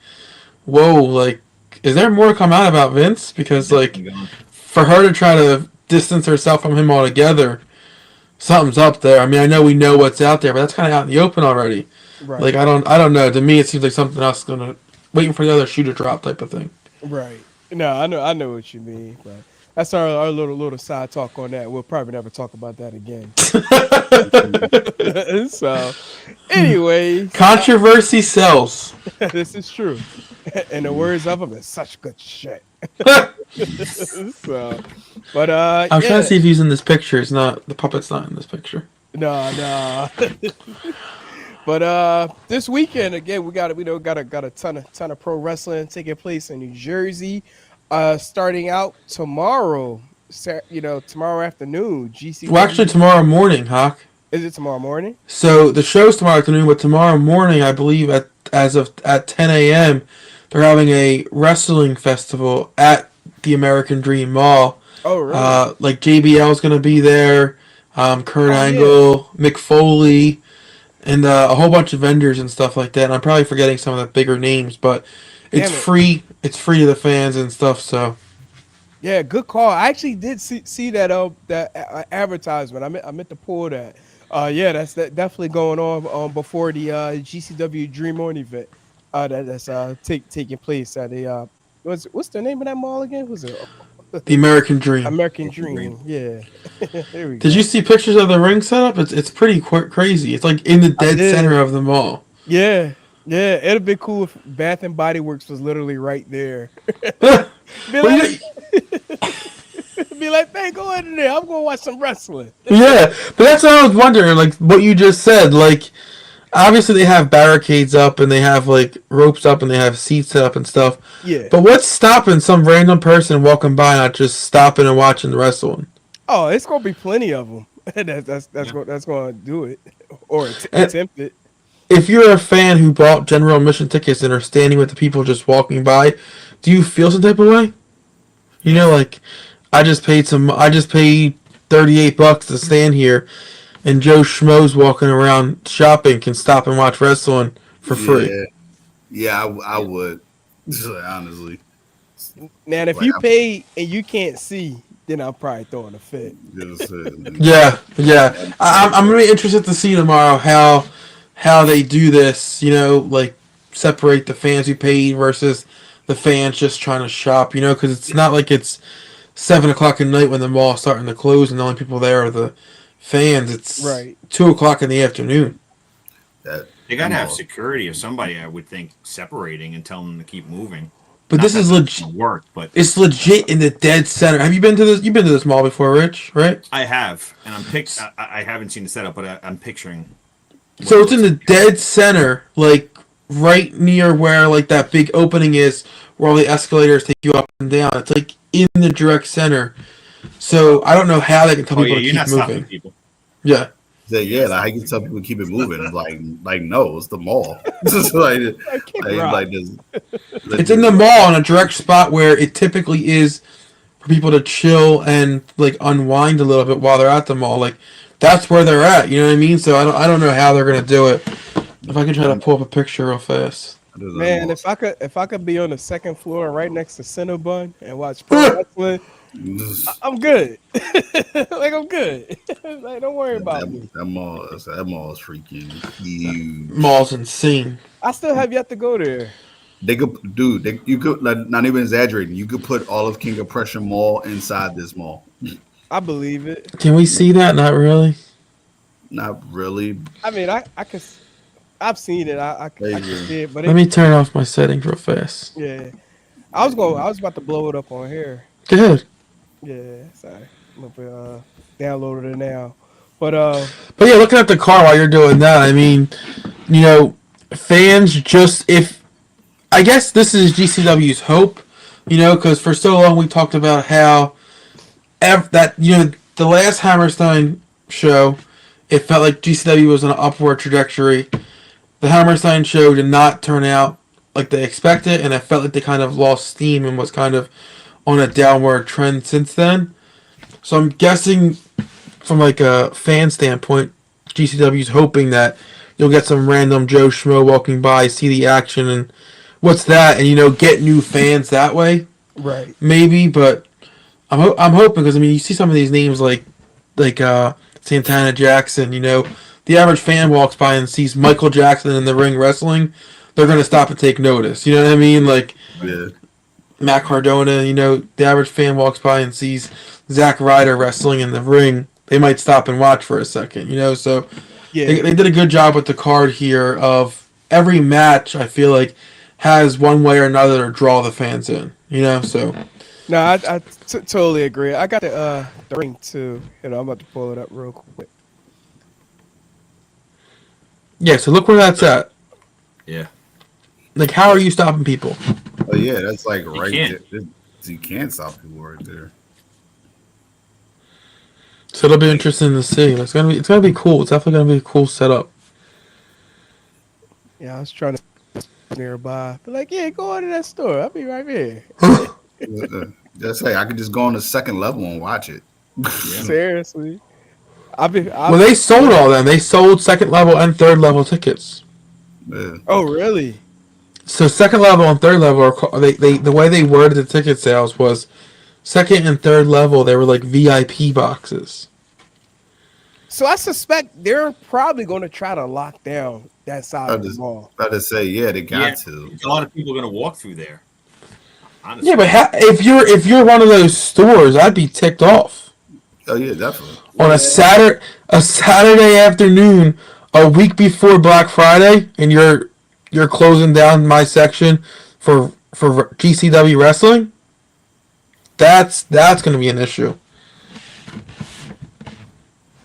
Speaker 3: whoa, like is there more to come out about Vince? Because like, for her to try to distance herself from him altogether, something's up there. I mean, I know we know what's out there, but that's kind of out in the open already.
Speaker 2: Right.
Speaker 3: Like, I don't know. To me, it seems like something else is gonna waiting for the other shoe to drop type of thing.
Speaker 2: Right. No, I know what you mean, but that's our little side talk on that. We'll probably never talk about that again. So, anyways,
Speaker 3: controversy sells.
Speaker 2: This is true. In the words of him, it's such good shit. So, but
Speaker 3: I'm trying to see if he's in this picture. It's not, the puppet's not in this picture.
Speaker 2: No. But this weekend again, we got a ton of pro wrestling taking place in New Jersey. Starting out tomorrow, tomorrow afternoon. GC.
Speaker 3: Well, actually, tomorrow morning, Hawk.
Speaker 2: Is it tomorrow morning?
Speaker 3: So the show's tomorrow afternoon, but tomorrow morning, I believe at 10 a.m., they're having a wrestling festival at the American Dream Mall.
Speaker 2: Oh, really?
Speaker 3: Like JBL's gonna be there, Kurt Angle, Mick Foley, and a whole bunch of vendors and stuff like that. And I'm probably forgetting some of the bigger names, but it's free. It's free to the fans and stuff. So
Speaker 2: yeah, good call. I actually did see that advertisement. I meant to pull that. Yeah, that's definitely going on before the GCW Dream On event that's taking place at the what's the name of that mall again? Was it
Speaker 3: the American Dream?
Speaker 2: American Dream. Yeah. There we go.
Speaker 3: Did you see pictures of the ring setup? It's pretty crazy. It's like in the dead center of the mall.
Speaker 2: Yeah. It'd be cool if Bath and Body Works was literally right there. Be like, hey, go in there. I'm gonna watch some wrestling.
Speaker 3: Yeah, but that's what I was wondering. Like what you just said. Like, obviously they have barricades up and they have like ropes up and they have seats up and stuff.
Speaker 2: Yeah.
Speaker 3: But what's stopping some random person walking by not just stopping and watching the wrestling?
Speaker 2: Oh, it's gonna be plenty of them. that's gonna do it or attempt it.
Speaker 3: If you're a fan who bought general admission tickets and are standing with the people just walking by, do you feel some type of way? You know, like I just paid $38 to stand here, and Joe Schmo's walking around shopping can stop and watch wrestling for free.
Speaker 5: Yeah, I would. Honestly.
Speaker 2: Man, if you pay and you can't see, then I'm probably throwing a fit.
Speaker 3: Yeah. I'm really interested to see tomorrow how they do this. You know, like separate the fans who paid versus the fans just trying to shop. You know, because it's not like it's 7 o'clock at night when the mall's starting to close and the only people there are the fans. It's 2 o'clock in the afternoon.
Speaker 4: They gotta have security or somebody, I would think, separating and telling them to keep moving.
Speaker 3: But this is legit.
Speaker 4: But
Speaker 3: it's legit in the dead center. Have you been to this? You've been to this mall before, Rich? Right?
Speaker 4: I have, and I haven't seen the setup, but I'm picturing.
Speaker 3: So it's in the dead center, like right near where like that big opening is, where all the escalators take you up and down. It's like in the direct center. So I don't know how they can tell people to keep moving.
Speaker 4: People.
Speaker 5: Yeah, like how you can tell people to keep it moving? Like no, it's the mall.
Speaker 3: It's in the mall in a direct spot where it typically is for people to chill and like unwind a little bit while they're at the mall. Like that's where they're at. You know what I mean? So I don't know how they're gonna do it. If I can try to pull up a picture real fast.
Speaker 2: Man, if I could be on the second floor right next to Cinnabon and watch pro wrestling, I'm good. Like I'm good. Like don't worry about me.
Speaker 5: That mall is freaking huge.
Speaker 3: Mall's insane.
Speaker 2: I still have yet to go there.
Speaker 5: You could not even exaggerating. You could put all of King of Prussia Mall inside this mall.
Speaker 2: I believe it.
Speaker 3: Can we see that? Not really.
Speaker 5: Not really.
Speaker 2: I mean, I could. I've seen it. I can see it. But
Speaker 3: let me turn off my settings real fast.
Speaker 2: Yeah, I was about to blow it up on here.
Speaker 3: Go ahead.
Speaker 2: Yeah, sorry. I'm gonna download it now. But
Speaker 3: yeah, looking at the car while you're doing that, I mean, you know, fans I guess this is GCW's hope, you know, because for so long we talked about how the last Hammerstein show, it felt like GCW was on an upward trajectory. The Hammerstein show did not turn out like they expected, and it felt like they kind of lost steam and was kind of on a downward trend since then. So I'm guessing from like a fan standpoint, GCW's hoping that you'll get some random Joe Schmo walking by, see the action, and what's that, and get new fans that way,
Speaker 2: Right.
Speaker 3: maybe. But I'm hoping, because I mean, you see some of these names like Santana Jackson. The average fan walks by and sees Michael Jackson in the ring wrestling, they're gonna stop and take notice. You know what I mean? Like
Speaker 5: Yeah.
Speaker 3: Matt Cardona. The average fan walks by and sees Zack Ryder wrestling in the ring, they might stop and watch for a second. So
Speaker 2: Yeah.
Speaker 3: they did a good job with the card here. Of every match, I feel like has one way or another to draw the fans in. So.
Speaker 2: No, I totally agree. I got the ring too. I'm about to pull it up real quick.
Speaker 3: Yeah, so look where that's at.
Speaker 4: Yeah.
Speaker 3: Like, how are you stopping people?
Speaker 5: Oh yeah, that's like right
Speaker 4: can't.
Speaker 5: there. You can't stop people right there.
Speaker 3: So it'll be interesting to see. It's gonna be cool. It's definitely gonna be a cool setup.
Speaker 2: Yeah, I was trying to nearby, but like, yeah, go into that store. I'll be right here.
Speaker 5: Just say I could just go on the second level and watch it.
Speaker 2: Seriously,
Speaker 3: Well, they sold all them. They sold second level and third level tickets.
Speaker 5: Yeah.
Speaker 2: Oh, really?
Speaker 3: So second level and third level are they the way they worded the ticket sales was second and third level. They were like VIP boxes.
Speaker 2: So I suspect they're probably going to try to lock down that side of the mall.
Speaker 5: About to say, yeah, they got to.
Speaker 4: A lot of people are going to walk through there. Honestly.
Speaker 3: Yeah, but if you're one of those stores, I'd be ticked off.
Speaker 5: Oh yeah, definitely.
Speaker 3: On a Saturday afternoon, a week before Black Friday, and you're closing down my section for GCW wrestling. That's going to be an issue.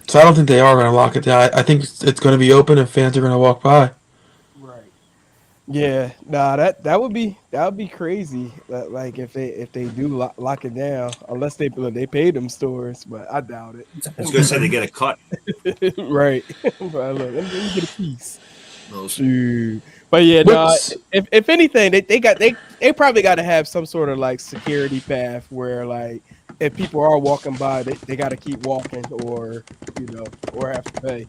Speaker 3: So I don't think they are going to lock it down. I think it's going to be open and fans are going to walk by.
Speaker 2: Right. Yeah. Nah. That would be crazy. Like if they do lock it down, unless they pay them stores, but I doubt it.
Speaker 4: I was going to say they get a cut.
Speaker 2: Right. But look, let me get a piece. Shoot. But yeah, no. If anything, they probably got to have some sort of like security path where like if people are walking by, they got to keep walking or have to pay.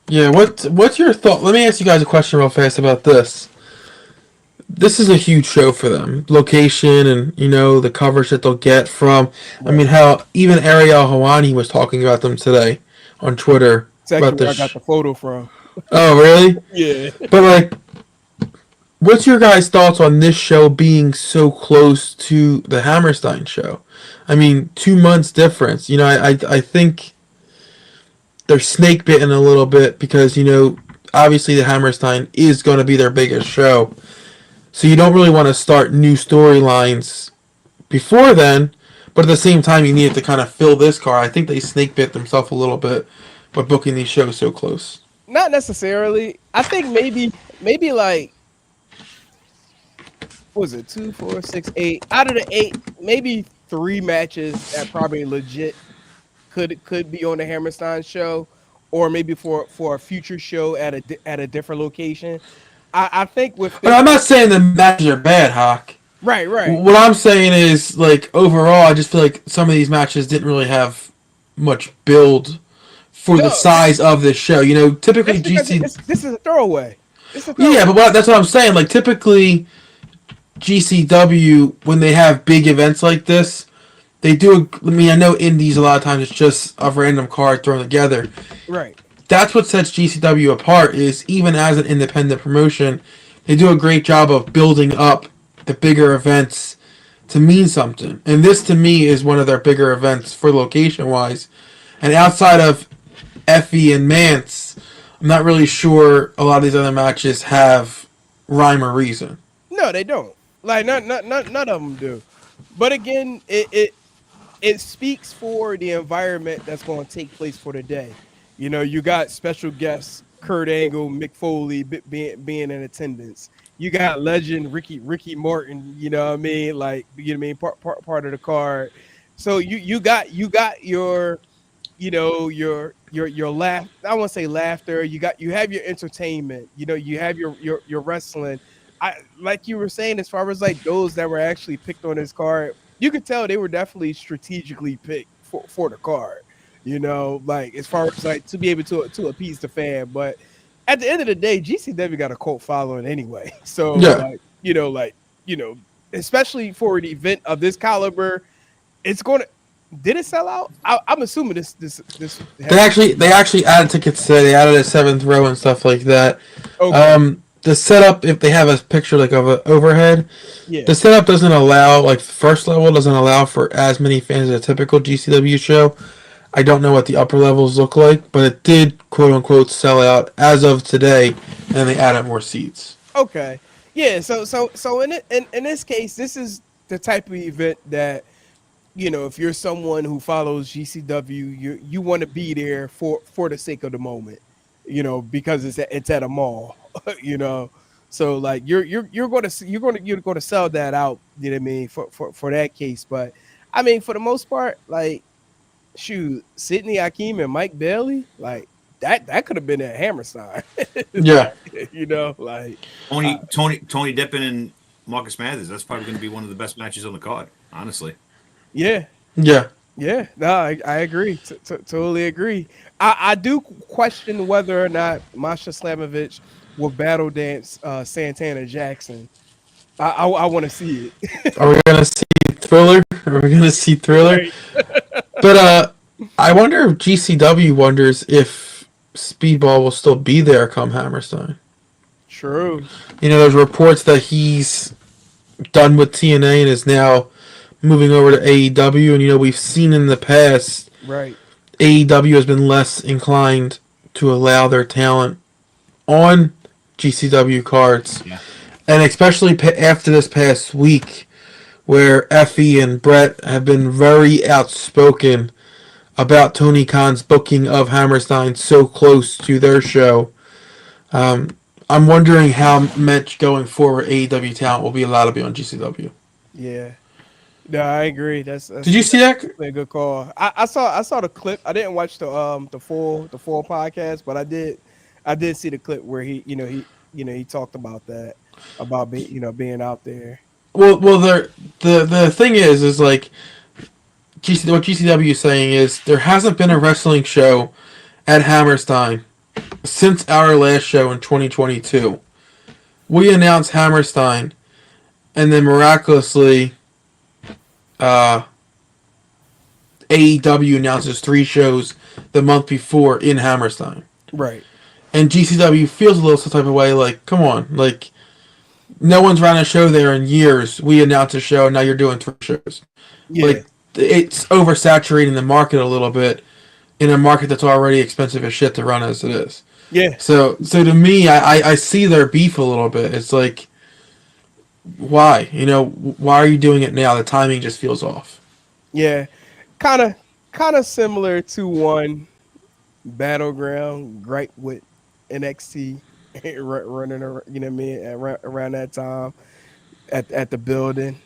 Speaker 3: Yeah, what's your thought? Let me ask you guys a question real fast about this. This is a huge show for them. Location and, the coverage that they'll get from, I mean, how even Ariel Helwani was talking about them today on Twitter.
Speaker 2: It's actually where I got the photo from.
Speaker 3: Oh, really?
Speaker 2: Yeah.
Speaker 3: But, like, what's your guys' thoughts on this show being so close to the Hammerstein show? I mean, 2 months difference. I think they're snake bitten a little bit because, obviously the Hammerstein is going to be their biggest show. So you don't really want to start new storylines before then, but at the same time you need to kind of fill this card. I think they snake bit themselves a little bit by booking these shows so close.
Speaker 2: Not necessarily. I think maybe like, what was it, 2, 4, 6, 8? Out of the 8, maybe 3 matches that probably legit could be on the Hammerstein show, or maybe for a future show at a different location. I think with
Speaker 3: But I'm not saying the matches are bad, Hawk.
Speaker 2: Right.
Speaker 3: What I'm saying is, like, overall, I just feel like some of these matches didn't really have much build for the size of this show. Typically GC.
Speaker 2: This is a throwaway.
Speaker 3: Yeah, but that's what I'm saying. Like, typically GCW, when they have big events like this, they do. I know indies a lot of times it's just a random card thrown together.
Speaker 2: Right.
Speaker 3: That's what sets GCW apart. Is even as an independent promotion, they do a great job of building up the bigger events to mean something. And this, to me, is one of their bigger events for location-wise. And outside of Effie and Mance, I'm not really sure a lot of these other matches have rhyme or reason.
Speaker 2: No, they don't. Like none of them do. But again, it speaks for the environment that's going to take place for the day. You got special guests, Kurt Angle, Mick Foley being in attendance. You got legend Ricky Morton. You know what I mean? Like, part of the card. So you got your your laugh. I won't say laughter. You have your entertainment. You have your wrestling. Like you were saying, as far as like those that were actually picked on this card, you could tell they were definitely strategically picked for the card. Like as far as like to be able to appease the fan. But at the end of the day, GCW got a cult following anyway. So
Speaker 3: Yeah.
Speaker 2: especially for an event of this caliber, it's going to. Did it sell out? I'm assuming this.
Speaker 3: They actually added tickets today. They added a 7th row and stuff like that.
Speaker 2: Okay.
Speaker 3: The setup, if they have a picture like of an overhead,
Speaker 2: Yeah.
Speaker 3: the setup doesn't allow, like the first level doesn't allow for as many fans as a typical GCW show. I don't know what the upper levels look like, but it did quote unquote sell out as of today, and they added more seats.
Speaker 2: Okay. Yeah. So in this case, this is the type of event that, if you're someone who follows GCW, you want to be there for the sake of the moment, because it's at a mall, So like you're going to sell that out, you know what I mean, for that case. But I mean, for the most part, like, shoot, Sidney Hakeem and Mike Bailey, like that could have been at Hammerstein.
Speaker 3: Yeah.
Speaker 2: Like
Speaker 4: Tony Deppen and Marcus Mathers. That's probably going to be one of the best matches on the card, honestly.
Speaker 2: Yeah.
Speaker 3: Yeah.
Speaker 2: Yeah, no, I agree. Totally agree. I do question whether or not Masha Slamovich will battle dance Santana Jackson. I want to see it.
Speaker 3: Are we gonna see Thriller? Are we gonna see Thriller?
Speaker 2: Right.
Speaker 3: But I wonder if GCW wonders if Speedball will still be there come Hammerstein.
Speaker 2: True.
Speaker 3: There's reports that he's done with TNA and is now moving over to AEW, and we've seen in the past,
Speaker 2: Right.
Speaker 3: AEW has been less inclined to allow their talent on GCW cards, and especially after this past week, where Effie and Brett have been very outspoken about Tony Khan's booking of Hammerstein so close to their show. I'm wondering how much going forward AEW talent will be allowed to be on GCW.
Speaker 2: Yeah. No, I agree. That's
Speaker 3: Did you see that?
Speaker 2: a good call. I saw the clip. I didn't watch the full podcast, but I did see the clip where he talked about that, about being out there.
Speaker 3: Well, the thing is like what GCW is saying is there hasn't been a wrestling show at Hammerstein since our last show in 2022. We announced Hammerstein, and then miraculously, AEW announces 3 shows the month before in Hammerstein.
Speaker 2: Right.
Speaker 3: And GCW feels a little some type of way, like, come on, like, no one's run a show there in years. We announced a show, and now you're doing 3 shows.
Speaker 2: Yeah.
Speaker 3: Like, it's oversaturating the market a little bit in a market that's already expensive as shit to run as it is.
Speaker 2: Yeah.
Speaker 3: So to me, I see their beef a little bit. It's like, why? Why are you doing it now? The timing just feels off.
Speaker 2: Yeah. Kind of similar to one Battleground gripe with NXT running around, you know what I mean, around that time at the building.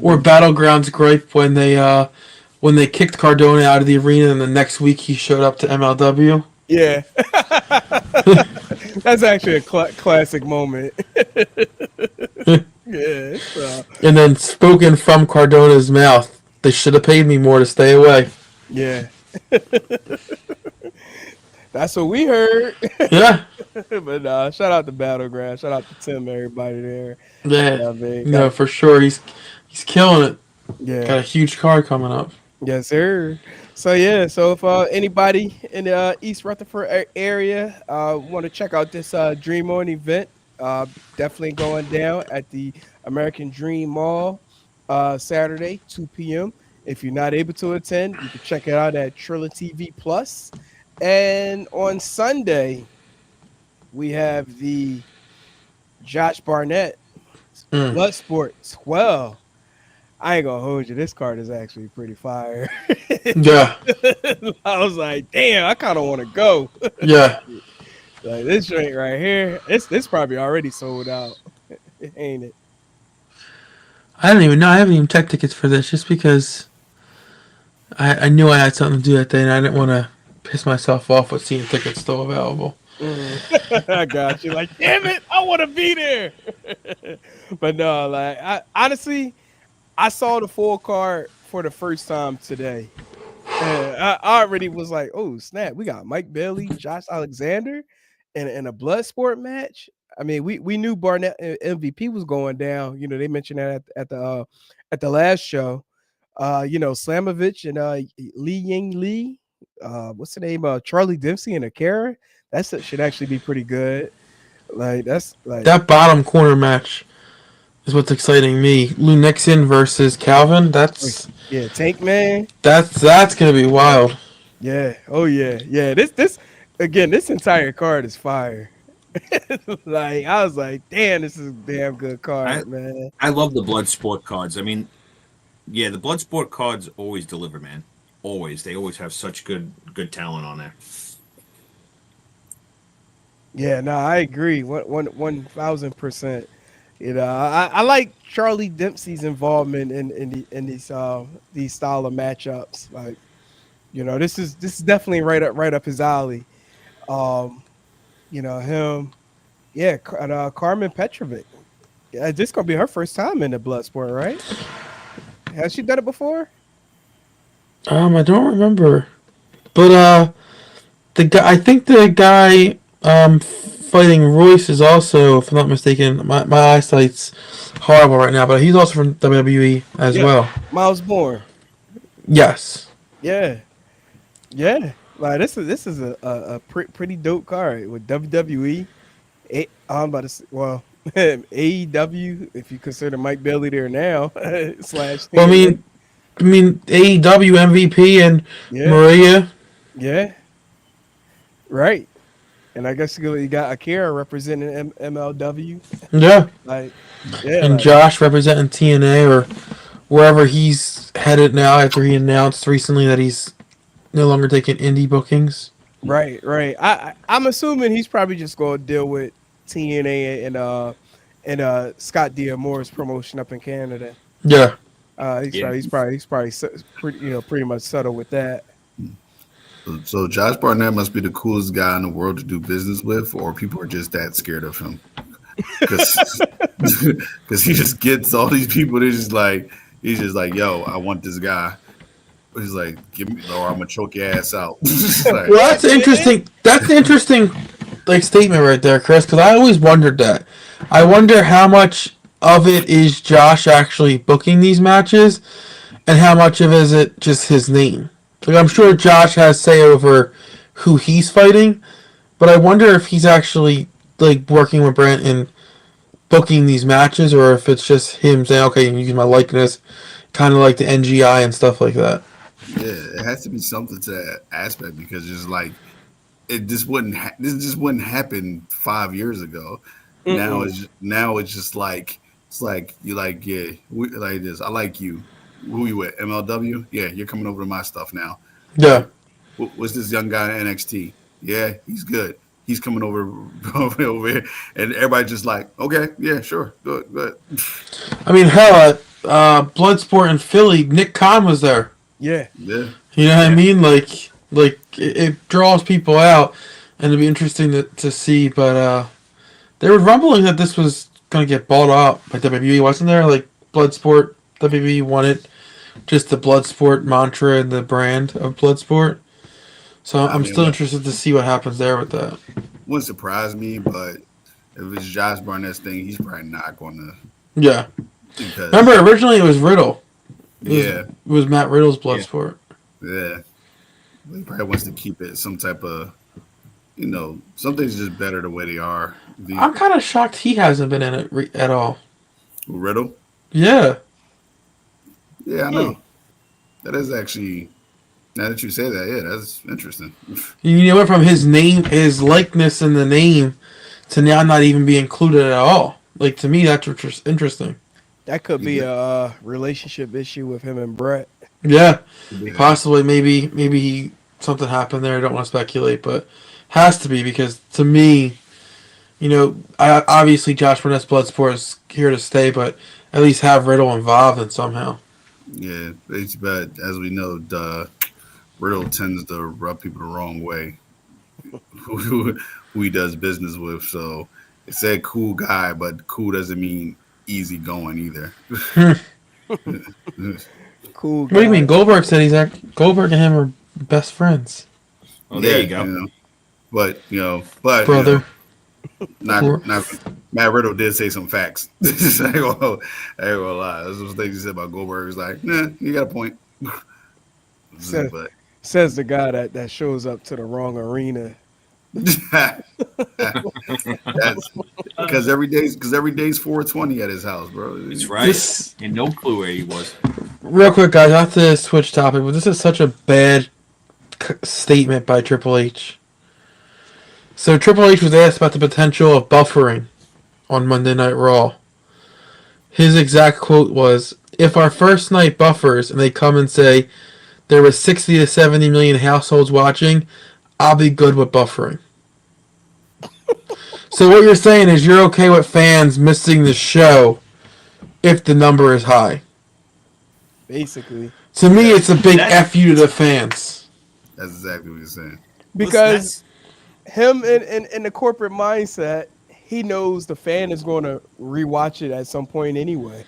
Speaker 3: Or Battlegrounds gripe when they kicked Cardona out of the arena, and the next week he showed up to MLW.
Speaker 2: Yeah. That's actually a classic moment. Yeah. So.
Speaker 3: And then spoken from Cardona's mouth, they should have paid me more to stay away.
Speaker 2: Yeah. That's what we heard.
Speaker 3: Yeah.
Speaker 2: But shout out to Battleground. Shout out to Tim, everybody there.
Speaker 3: Yeah. No, for sure. He's killing it.
Speaker 2: Yeah.
Speaker 3: Got a huge card coming up.
Speaker 2: Yes, sir. So yeah, so if anybody in the East Rutherford area want to check out this Dream On event, definitely going down at the American Dream Mall Saturday, 2 p.m. If you're not able to attend, you can check it out at Triller TV Plus. And on Sunday, we have the Josh Barnett Bloodsport 12. I ain't gonna hold you. This card is actually pretty fire.
Speaker 3: Yeah.
Speaker 2: I was like, damn, I kind of want to go.
Speaker 3: Yeah.
Speaker 2: Like this joint right here, it's probably already sold out, ain't it?
Speaker 3: I don't even know. I haven't even checked tickets for this just because I knew I had something to do that day, and I didn't want to piss myself off with seeing tickets still available.
Speaker 2: I got you. Like, damn it, I want to be there. But no, like, honestly, I saw the full card for the first time today. And I already was like, oh, snap. We got Mike Bailey, Josh Alexander, in a blood sport match. I mean, we knew Barnett MVP was going down. You know, they mentioned that at the last show. You know, Slamovich and Lee Ying Lee. What's the name? Charlie Dempsey and Akira. Should actually be pretty good. Like that's like
Speaker 3: That bottom corner match is what's exciting me. Lou Nixon versus Calvin.
Speaker 2: yeah, Tank Man.
Speaker 3: That's gonna be wild.
Speaker 2: Yeah. Oh yeah. Yeah. This again. This entire card is fire. Like I was like, damn, this is a damn good card, man.
Speaker 4: I love the blood sport cards. I mean, yeah, the blood sport cards always deliver, man. Always. They always have such good talent on there.
Speaker 2: Yeah, no, I agree. 1,000%. You know, I like Charlie Dempsey's involvement in these style of matchups. Like, you know, this is definitely right up his alley. You know, him, yeah, and Carmen Petrovic. Yeah, this gonna be her first time in the blood sport, right? Has she done it before?
Speaker 3: I don't remember, but I think the guy fighting Royce is also, if I'm not mistaken, my eyesight's horrible right now, but he's also from WWE as well.
Speaker 2: Miles Bourne.
Speaker 3: Yes.
Speaker 2: Yeah, yeah. Like this is a pretty dope card with WWE. I'm about to say, well, AEW, if you consider Mike Bailey there now, slash.
Speaker 3: Well, I mean AEW MVP and Maria.
Speaker 2: Yeah. Right. And I guess you got Akira representing MLW.
Speaker 3: Yeah.
Speaker 2: Like, yeah.
Speaker 3: And Josh representing TNA or wherever he's headed now after he announced recently that he's no longer taking indie bookings.
Speaker 2: Right. I'm assuming he's probably just going to deal with TNA and Scott D'Amore's promotion up in Canada.
Speaker 3: Yeah.
Speaker 2: He's probably pretty much settled with that.
Speaker 5: So Josh Barnett must be the coolest guy in the world to do business with, or people are just that scared of him. Because he just gets all these people. He's just like, yo, I want this guy. He's like, give me, or I'm gonna choke your ass out. Like,
Speaker 3: well, that's interesting. That's an interesting like statement right there, Chris. Because I always wondered that. I wonder how much of it is Josh actually booking these matches, and how much of it is it just his name. Like I'm sure Josh has say over who he's fighting, but I wonder if he's actually like working with Brent and booking these matches, or if it's just him saying, "Okay, you use my likeness," kind of like the NGI and stuff like that.
Speaker 5: Yeah, it has to be something to that aspect because it's like this just wouldn't happen 5 years ago. Mm-mm. Now it's just like you like like this. I like you. Who you with? MLW? Yeah, you're coming over to my stuff now.
Speaker 3: Yeah.
Speaker 5: What's this young guy in NXT? Yeah, he's good. He's coming over here, and everybody just like, okay, yeah, sure, good.
Speaker 3: I mean, hell, Bloodsport in Philly, Nick Khan was there.
Speaker 2: Yeah.
Speaker 3: You know what I mean? Like it draws people out, and it'd be interesting to see. But there was rumbling that this was gonna get bought out by WWE, wasn't there? Like Bloodsport, WWE wanted just the Bloodsport mantra and the brand of Bloodsport. So I'm still interested to see what happens there with that.
Speaker 5: Wouldn't surprise me, but if it's Josh Barnett's thing, he's probably not going to.
Speaker 3: Yeah. Remember, originally it was Riddle.
Speaker 5: It
Speaker 3: was Matt Riddle's Bloodsport.
Speaker 5: Yeah. He probably wants to keep it some type of, something's just better the way they are.
Speaker 3: I'm kind of shocked he hasn't been in it at all.
Speaker 5: Riddle?
Speaker 3: Yeah.
Speaker 5: Yeah, I know. That is actually, now that you say that, yeah, that's interesting.
Speaker 3: You went from his name, his likeness in the name, to now not even be included at all. Like, to me, that's interesting.
Speaker 2: That could be a relationship issue with him and Brett.
Speaker 3: Yeah, possibly. Maybe something happened there. I don't want to speculate, but has to be because to me, obviously Josh Barnett's Bloodsport is here to stay, but at least have Riddle involved in somehow.
Speaker 5: Yeah, it's bad. As we know, Riddle tends to rub people the wrong way who he does business with. So it's a cool guy, but cool doesn't mean easy going either.
Speaker 2: Cool guy.
Speaker 3: What do you mean? Goldberg said Goldberg and him are best friends.
Speaker 4: Oh, there you go.
Speaker 5: but
Speaker 3: Brother.
Speaker 5: not Matt Riddle did say some facts. I ain't gonna lie. Those things he said about Goldberg. He's like, nah, you got a point.
Speaker 2: Says the guy that shows up to the wrong arena.
Speaker 5: That's because every day's 420 at his house, bro.
Speaker 4: That's right. And no clue where he was.
Speaker 3: Real quick, guys, I have to switch topic, but this is such a bad statement by Triple H. So Triple H was asked about the potential of buffering on Monday Night Raw. His exact quote was, "If our first night buffers and they come and say there was 60 to 70 million households watching, I'll be good with buffering." So what you're saying is you're okay with fans missing the show if the number is high.
Speaker 2: Basically.
Speaker 3: To me, it's a big F you to the fans.
Speaker 5: That's exactly what you're saying.
Speaker 2: Because him in the corporate mindset, he knows the fan is going to rewatch it at some point anyway.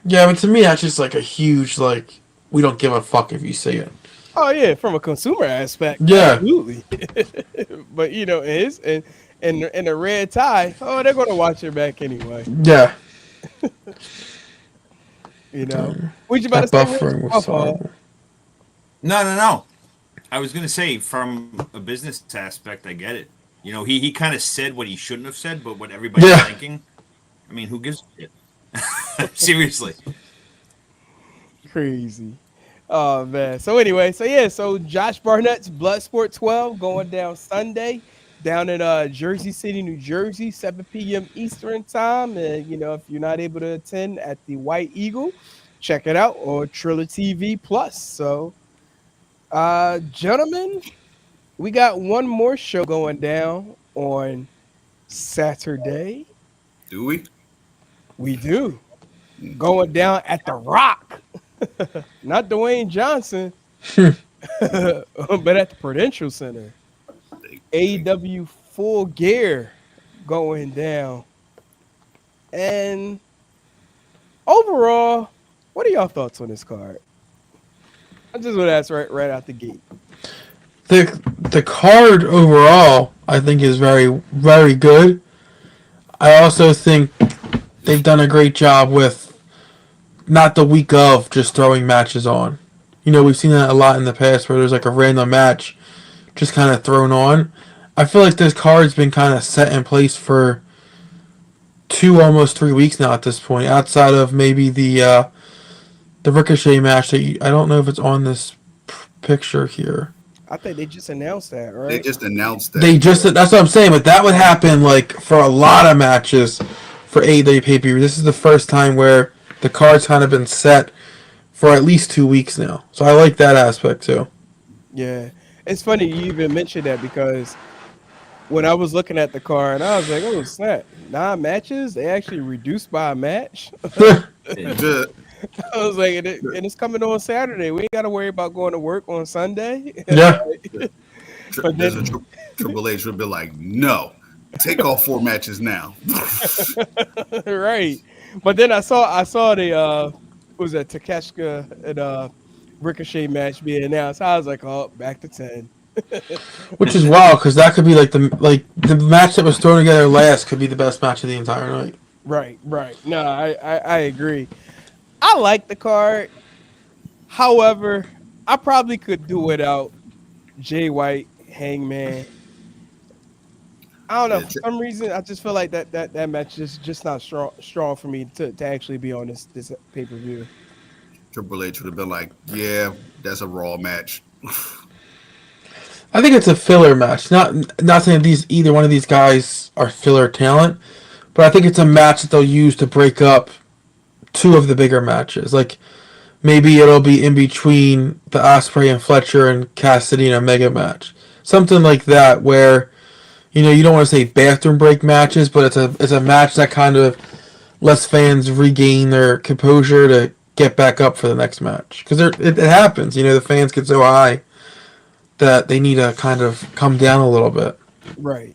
Speaker 3: Yeah, but to me, that's just like a huge, like, we don't give a fuck if you see it.
Speaker 2: Oh, yeah, from a consumer aspect.
Speaker 3: Yeah.
Speaker 2: Absolutely. But, in the red tie, they're going to watch it back anyway.
Speaker 3: Yeah.
Speaker 2: What you about to say?
Speaker 3: Buffering was horrible.
Speaker 4: No. I was going to say, from a business aspect, I get it. He kind of said what he shouldn't have said, but what everybody's thinking. I mean, who gives a shit? Seriously.
Speaker 2: Crazy. Oh, man. So anyway, so Josh Barnett's Bloodsport 12 going down Sunday down in Jersey City, New Jersey, 7 p.m. Eastern time. And, if you're not able to attend at the White Eagle, check it out on Triller TV Plus. So, gentlemen, we got one more show going down on Saturday.
Speaker 5: Do we?
Speaker 2: We do. Going down at The Rock. Not Dwayne Johnson, but at the Prudential Center. AEW Full Gear going down. And overall, what are y'all thoughts on this card? I just want to ask right out the gate.
Speaker 3: The card overall, I think, is very, very good. I also think they've done a great job with not the week of just throwing matches on. We've seen that a lot in the past where there's like a random match just kind of thrown on. I feel like this card's been kind of set in place for almost 3 weeks now at this point, outside of maybe the Ricochet match that I don't know if it's on this picture here.
Speaker 2: I think they just announced that, right?
Speaker 5: They just announced that.
Speaker 3: That's what I'm saying, but that would happen like for a lot of matches for AEW pay-per-view. This is the first time where the card's kind of been set for at least 2 weeks now. So I like that aspect too.
Speaker 2: Yeah. It's funny you even mentioned that because when I was looking at the card, I was like, oh, snap. 9 matches? They actually reduced by a match? I was like, and it's coming on Saturday. We ain't got to worry about going to work on Sunday.
Speaker 3: Yeah.
Speaker 5: Triple H would be like, no, take all 4 matches now.
Speaker 2: Right. But then I saw the was that Takeshita and Ricochet match being announced. I was like, oh, back to 10.
Speaker 3: Which is wild because that could be like the match that was thrown together last could be the best match of the entire night.
Speaker 2: Right. No, I agree. I like the card. However, I probably could do without Jay White, Hangman. I don't know. For some reason, I just feel like that match is just not strong for me to actually be on this pay-per-view.
Speaker 5: Triple H would have been like, yeah, that's a Raw match.
Speaker 3: I think it's a filler match. Not saying either one of these guys are filler talent, but I think it's a match that they'll use to break up 2 of the bigger matches. Like maybe it'll be in between the Ospreay and Fletcher and Cassidy and Omega match, something like that, where you don't want to say bathroom break matches, but it's a match that kind of lets fans regain their composure to get back up for the next match because it happens. The fans get so high that they need to kind of come down a little bit.
Speaker 2: Right.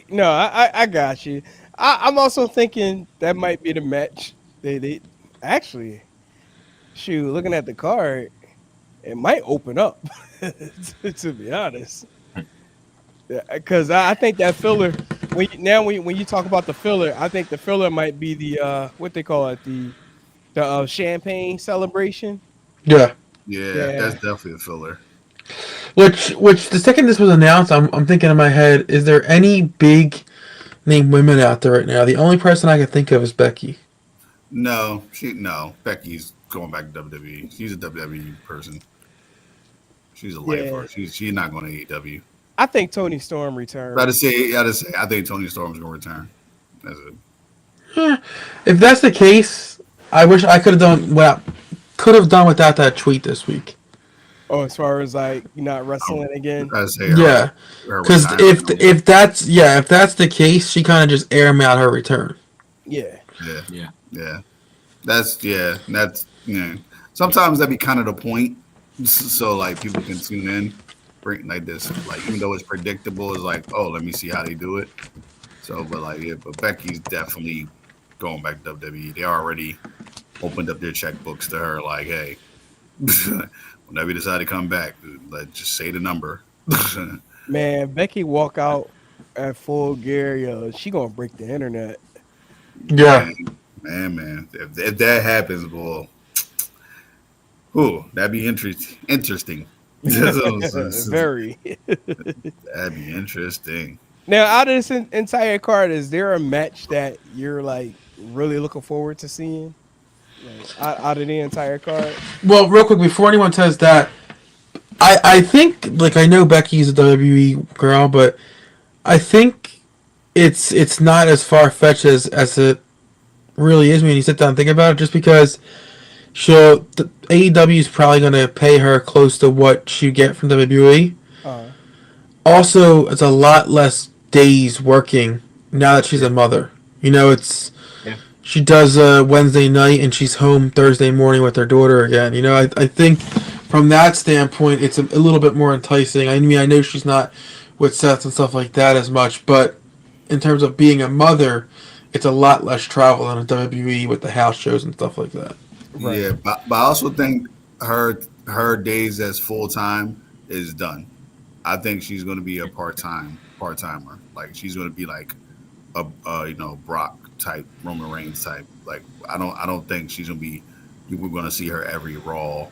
Speaker 2: No, I got you. I'm also thinking that might be the match. They actually, looking at the card, it might open up. To be honest. Because I think that filler. When you talk about the filler, I think the filler might be the what they call it, the champagne celebration.
Speaker 3: Yeah.
Speaker 5: Yeah, that's
Speaker 2: Yeah.
Speaker 5: definitely a filler.
Speaker 3: Which the second this was announced, I'm thinking in my head, is there any big name women out there right now? The only person I can think of is Becky.
Speaker 5: No. Becky's going back to WWE. She's a WWE person. She's a
Speaker 2: Yeah.
Speaker 5: lifer. She's not going to AEW.
Speaker 2: I think Tony Storm returns.
Speaker 5: I think Tony Storm's going to return. That's it.
Speaker 3: If that's the case, I wish I could have done without that tweet this week.
Speaker 2: Oh, as far as like not wrestling again.
Speaker 5: I say
Speaker 3: Yeah,
Speaker 5: her
Speaker 3: because
Speaker 5: retirement.
Speaker 3: if that's the case, she kind of just aired out her return.
Speaker 2: Yeah.
Speaker 5: Yeah. That's yeah. Sometimes that be kind of the point, so like people can tune in, bring like this, like even though it's predictable, it's like, oh, let me see how they do it. So, but Becky's definitely going back to WWE. They already opened up their checkbooks to her, like, hey, whenever you decide to come back, just say the number.
Speaker 2: Man, Becky walk out at Full Gear, yo, she gonna break the internet.
Speaker 3: Yeah,
Speaker 5: man. If that happens, boy, ooh, that'd be interesting.
Speaker 2: Very.
Speaker 5: That'd be interesting.
Speaker 2: Now, out of this entire card, is there a match that you're like really looking forward to seeing? Like, out of the entire card?
Speaker 3: Well, real quick before anyone says that, I think like I know Becky's a WWE girl, but I think it's not as far fetched as it really is when you sit down and think about it. Just because the AEW is probably going to pay her close to what she get from WWE.
Speaker 2: Uh,
Speaker 3: Also, it's a lot less days working now that she's a mother. You know, she does Wednesday night and she's home Thursday morning with her daughter again. You know, I think from that standpoint, it's a little bit more enticing. I mean, I know she's not with Seth and stuff like that as much, but in terms of being a mother, it's a lot less travel than a WWE with the house shows and stuff like that.
Speaker 2: Right.
Speaker 5: Yeah, but I also think her days as full time is done. I think she's going to be a part timer. Like she's going to be like a Brock type, Roman Reigns type. Like I don't think she's going to be. We're going to see her every Raw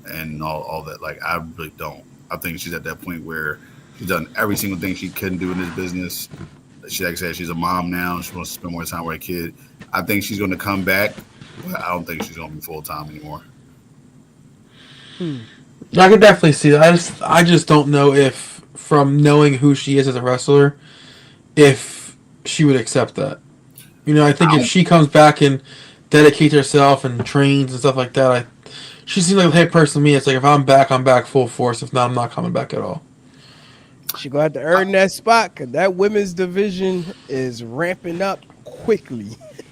Speaker 5: and all that. Like I really don't. I think she's at that point where she's done every single thing she can do in this business. She, like I said, she's a mom now. She wants to spend more time with her kid. I think she's going to come back, but I don't think she's going to be full time anymore.
Speaker 3: I can definitely see that. I just don't know if, from knowing who she is as a wrestler, if she would accept that. You know, I think if she comes back and dedicates herself and trains and stuff like that, she seems like a type person to me. It's like if I'm back full force. If not, I'm not coming back at all.
Speaker 2: She gonna have to earn that spot because that women's division is ramping up quickly.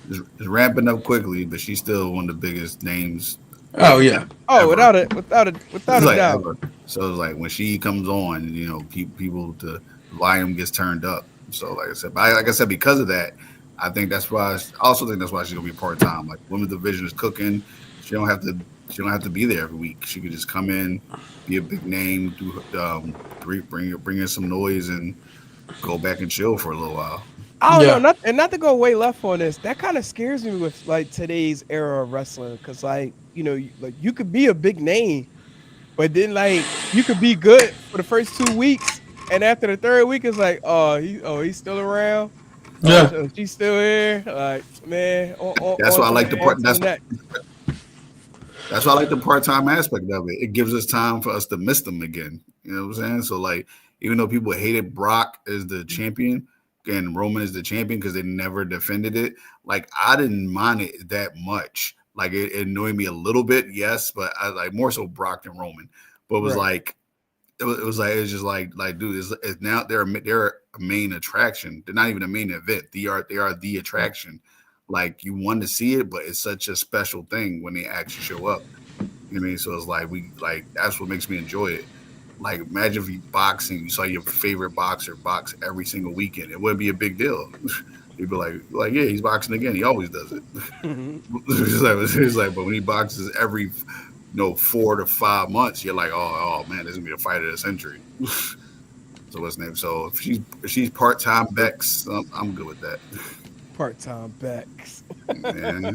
Speaker 5: It's ramping up quickly, but she's still one of the biggest names.
Speaker 3: Oh yeah.
Speaker 2: Oh,
Speaker 5: ever.
Speaker 2: without a doubt.
Speaker 5: Ever. So it's like when she comes on, people the volume gets turned up. So like I said, because of that, I think that's why. I also think that's why she's gonna be part time. Like women's division is cooking. She don't have to be there every week. She could just come in, be a big name, bring in some noise, and go back and chill for a little while.
Speaker 2: I don't know, not to go way left on this. That kind of scares me with like today's era of wrestling, because like you could be a big name, but then like you could be good for the first 2 weeks, and after the third week, it's like he's still around.
Speaker 3: Yeah,
Speaker 2: she's still here. Like man,
Speaker 5: that's why I like the part. That's why I like the part-time aspect of it. It gives us time for us to miss them again. You know what I'm saying? So like, even though people hated Brock as the champion and Roman as the champion because they never defended it, like I didn't mind it that much. Like it annoyed me a little bit, yes, but I like more so Brock than Roman. But it was like, it's just like dude, it's now they're a main attraction. They're not even a main event. They are the attraction. Like you want to see it, but it's such a special thing when they actually show up. You know what I mean? So it's like that's what makes me enjoy it. Like imagine if you boxing, you saw your favorite boxer box every single weekend. It wouldn't be a big deal. You'd be like yeah, he's boxing again. He always does it. It's like, but when he boxes every 4 to 5 months, you're like, oh man, this is gonna be a fight of the century. So what's name? So if she's part-time Bex, I'm good with that.
Speaker 2: Part-time Bex.
Speaker 5: Yeah.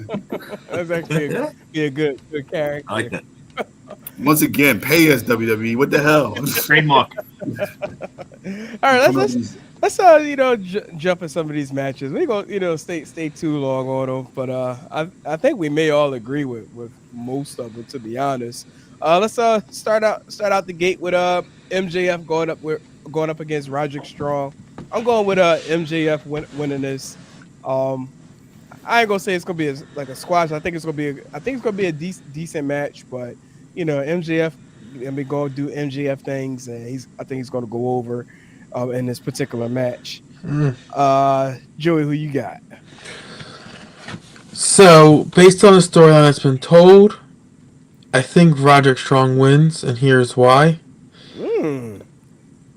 Speaker 2: That's actually a good
Speaker 4: I
Speaker 2: character.
Speaker 4: like that.
Speaker 5: Once again, pay us WWE. What the hell?
Speaker 4: Trademark.
Speaker 2: All right,
Speaker 5: Come on.
Speaker 2: let's jump in some of these matches. We go stay too long on them, but I think we may all agree with most of them, to be honest. Let's start out the gate with MJF going up against Roderick Strong. I'm going with MJF winning this. Um, I ain't gonna say it's gonna be like a squash. I think it's gonna be a decent match, but MJF. I mean, going to do MJF things, and I think he's gonna go over in this particular match. Joey, who you got?
Speaker 3: So, based on the storyline that's been told, I think Roderick Strong wins, and here's why.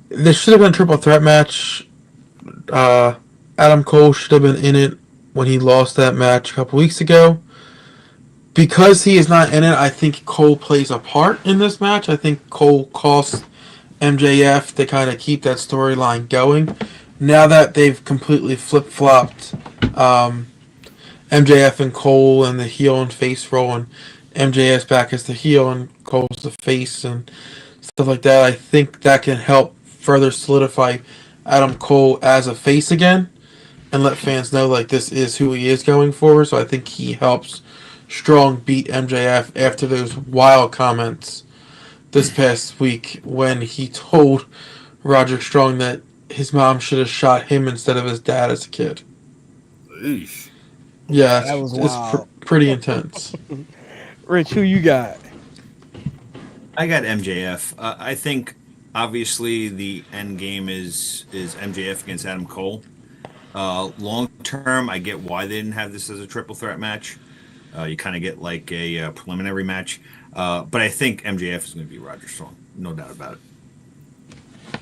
Speaker 3: This should have been a triple threat match. Adam Cole should have been in it when he lost that match a couple weeks ago. Because he is not in it, I think Cole plays a part in this match. I think Cole costs MJF to kind of keep that storyline going. Now that they've completely flip-flopped MJF and Cole and the heel and face role, and MJF's back as the heel and Cole's the face and stuff like that, I think that can help further solidify Adam Cole as a face again and let fans know like this is who he is going forward. So I think he helps Strong beat MJF after those wild comments this past week when he told Roderick Strong that his mom should have shot him instead of his dad as a kid.
Speaker 5: Eesh.
Speaker 3: Yeah,
Speaker 2: That was
Speaker 3: it's
Speaker 2: wild.
Speaker 3: pretty intense.
Speaker 2: Rich, who you got?
Speaker 4: I got MJF. I think obviously the end game is MJF against Adam Cole. Long term, I get why they didn't have this as a triple threat match. You kind of get like a preliminary match, but I think MJF is going to be Roger Strong, no doubt about it.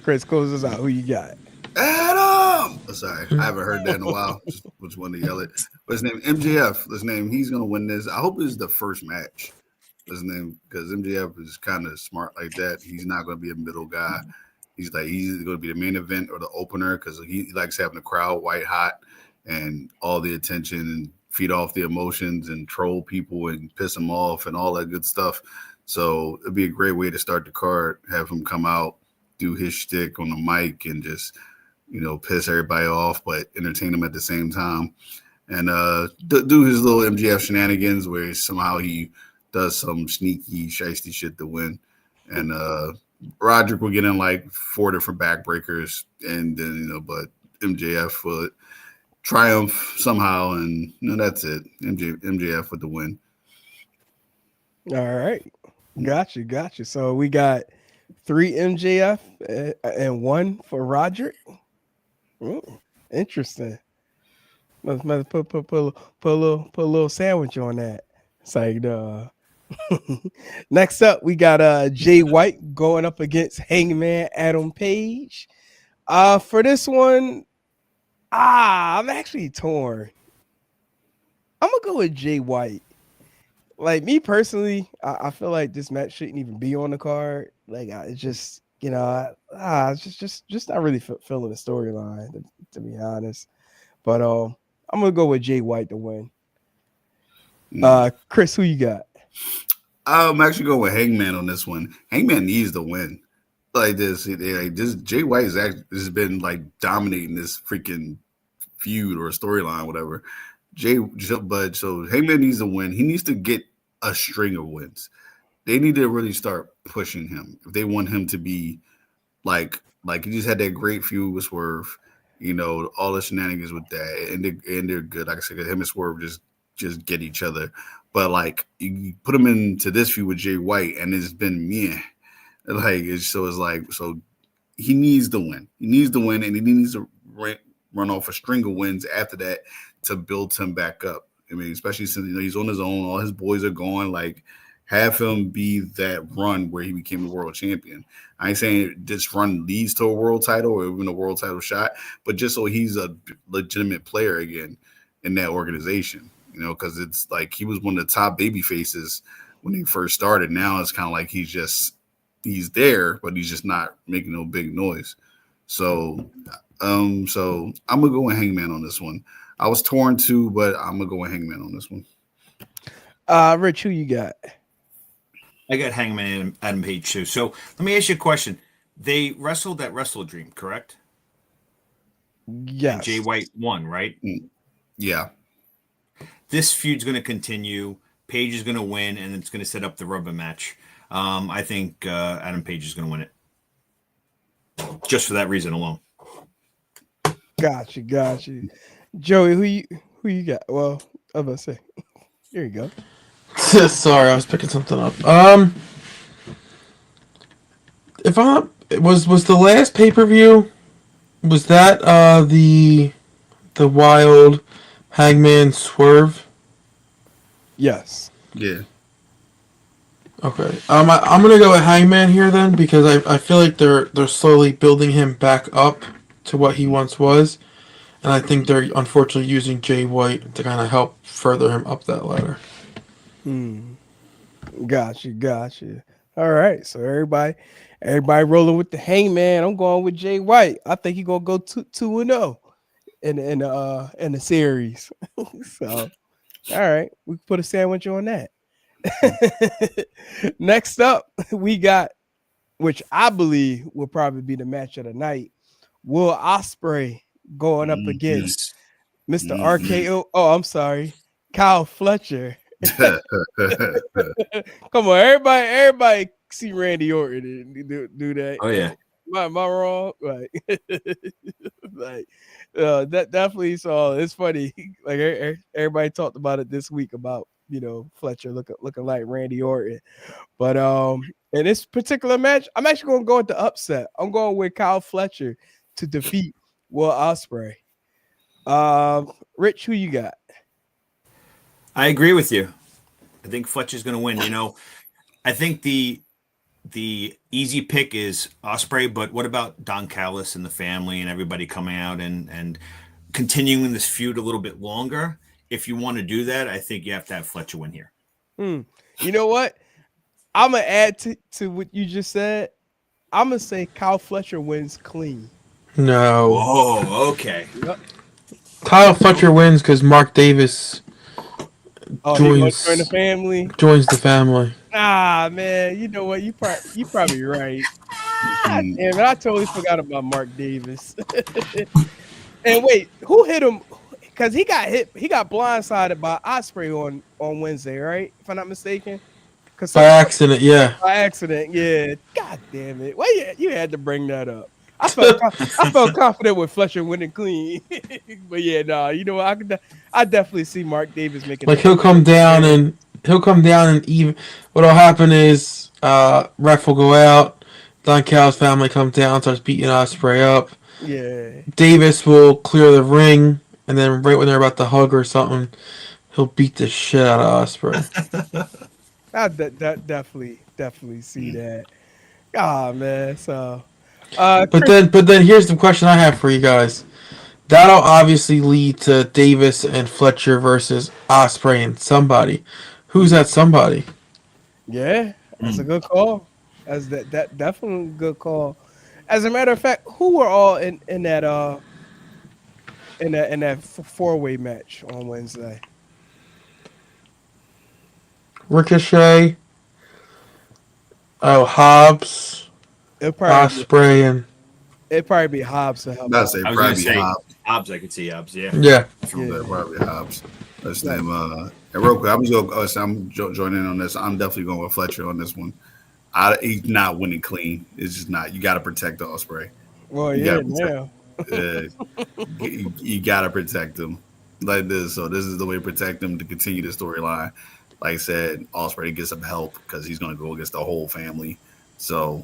Speaker 2: Chris, close us out. Who you got?
Speaker 5: Adam! Oh, sorry, I haven't heard that in a while. Just wanted to yell it. But his name MJF. His name. He's gonna win this. I hope it's the first match. His name, because MJF is kind of smart like that. He's not gonna be a middle guy. He's either gonna be the main event or the opener because he likes having the crowd white hot and all the attention and feed off the emotions and troll people and piss them off and all that good stuff. So it'd be a great way to start the card. Have him come out, do his shtick on the mic, and just piss everybody off, but entertain them at the same time. And do his little MJF shenanigans where somehow he does some sneaky, shiesty shit to win. And Roderick will get in like 4 different backbreakers, and then but MJF will triumph somehow, and that's it. MJF with the win.
Speaker 2: All right, gotcha. So we got 3 MJF and 1 for Roderick. Interesting. Must put a little sandwich on that. It's like Next up, we got Jay White going up against Hangman Adam Page. For this one, I'm actually torn. I'm gonna go with Jay White. Like me personally, I feel like this match shouldn't even be on the card. Like it's just it's just not really feeling the storyline to be honest. But I'm gonna go with Jay White to win. Chris, who you got?
Speaker 5: I'm actually going with Hangman on this one. Hangman needs to win. Like this Jay White has been like dominating this freaking feud or storyline, whatever. So Hangman needs to win. He needs to get a string of wins. They need to really start pushing him if they want him to be like he just had that great feud with Swerve, all the shenanigans with that, and they're good. Like I said, him and Swerve just get each other. But like you put him into this feud with Jay White, and it's been meh. So he needs to win. He needs to win, and he needs to run off a string of wins after that to build him back up. I mean, especially since he's on his own, all his boys are gone. Like, have him be that run where he became a world champion. I ain't saying this run leads to a world title or even a world title shot, but just so he's a legitimate player again in that organization. Because it's like he was one of the top baby faces when he first started. Now it's kind of like he's just he's there, but he's just not making no big noise. So, so I'm gonna go with Hangman on this one. I was torn too, but I'm gonna go with Hangman on this one.
Speaker 2: Rich, who you got?
Speaker 4: I got Hangman and Adam Page too. So let me ask you a question. They wrestled at Wrestle Dream, correct?
Speaker 2: Yes.
Speaker 4: And Jay White won, right?
Speaker 5: Yeah.
Speaker 4: This feud's going to continue. Page is going to win, and it's going to set up the rubber match. I think Adam Page is going to win it. Just for that reason alone.
Speaker 2: Got you. Joey, who you got? Well, I was about to say. Here you go.
Speaker 3: Sorry, I was picking something up. If I'm not, was the last pay-per-view, was that the Wild Hangman Swerve?
Speaker 2: Yes.
Speaker 5: Yeah.
Speaker 3: Okay. I'm gonna go with Hangman here then, because I feel like they're slowly building him back up to what he once was, and I think they're unfortunately using Jay White to kind of help further him up that ladder.
Speaker 2: Got you. All right, so everybody rolling with the Hangman. I'm going with Jay White. I think he's gonna go 2-0 in the series. So, all right, we can put a sandwich on that. Next up, we got, which I believe will probably be the match of the night, Will Ospreay going up against Mr. RKO. Oh, I'm sorry, Kyle Fletcher. Come on, everybody see Randy Orton do that.
Speaker 4: Oh yeah.
Speaker 2: Am I wrong? Like, that definitely saw. It's funny. Like everybody talked about it this week about Fletcher looking like Randy Orton. But in this particular match, I'm actually going to go with the upset. I'm going with Kyle Fletcher to defeat Will Ospreay. Rich, who you got?
Speaker 4: I agree with you. I think Fletcher's going to win. I think the easy pick is Ospreay, but what about Don Callis and the family and everybody coming out and continuing this feud a little bit longer? If you want to do that, I think you have to have Fletcher win here.
Speaker 2: You know what? I'm going to add to what you just said. I'm going to say Kyle Fletcher wins clean.
Speaker 3: No.
Speaker 4: Oh, okay.
Speaker 2: Yep.
Speaker 3: Kyle Fletcher wins because Mark Davis joins
Speaker 2: the family.
Speaker 3: Joins the family.
Speaker 2: Ah, man, you know what? You probably right. Damn it, I totally forgot about Mark Davis. And wait, who hit him? Because he got blindsided by Ospreay on Wednesday, right? If I'm not mistaken.
Speaker 3: By accident, yeah.
Speaker 2: By accident, yeah. God damn it! Well, yeah, you had to bring that up. I felt confident with Fletcher winning clean, but yeah, no. You know what? I definitely see Mark Davis making.
Speaker 3: Like he'll come down and even. What'll happen is ref will go out. Don Callis' family comes down, starts beating Ospreay up.
Speaker 2: Yeah. Davis
Speaker 3: will clear the ring, and then right when they're about to hug or something, he'll beat the shit out of Ospreay.
Speaker 2: I definitely see that. Ah, man. So,
Speaker 3: but then here's the question I have for you guys. That'll obviously lead to Davis and Fletcher versus Ospreay and somebody. Who's that somebody?
Speaker 2: Yeah, that's a good call. That's that definitely a good call. As a matter of fact, who were all in that four-way match on Wednesday?
Speaker 3: Ricochet, Hobbs, Ospreay, and
Speaker 2: it'd probably be Hobbs to help.
Speaker 5: I was going to say
Speaker 4: Hobbs. I could see Hobbs. Yeah.
Speaker 5: Probably Hobbs. That's name. And real quick, I'm joining in on this. I'm definitely going with Fletcher on this one. He's not winning clean. It's just not. You got to protect the Ospreay.
Speaker 2: Well,
Speaker 5: you
Speaker 2: you
Speaker 5: got to protect him like this. So this is the way to protect him to continue the storyline. Like I said, Ospreay gets some help because he's going to go against the whole family. So,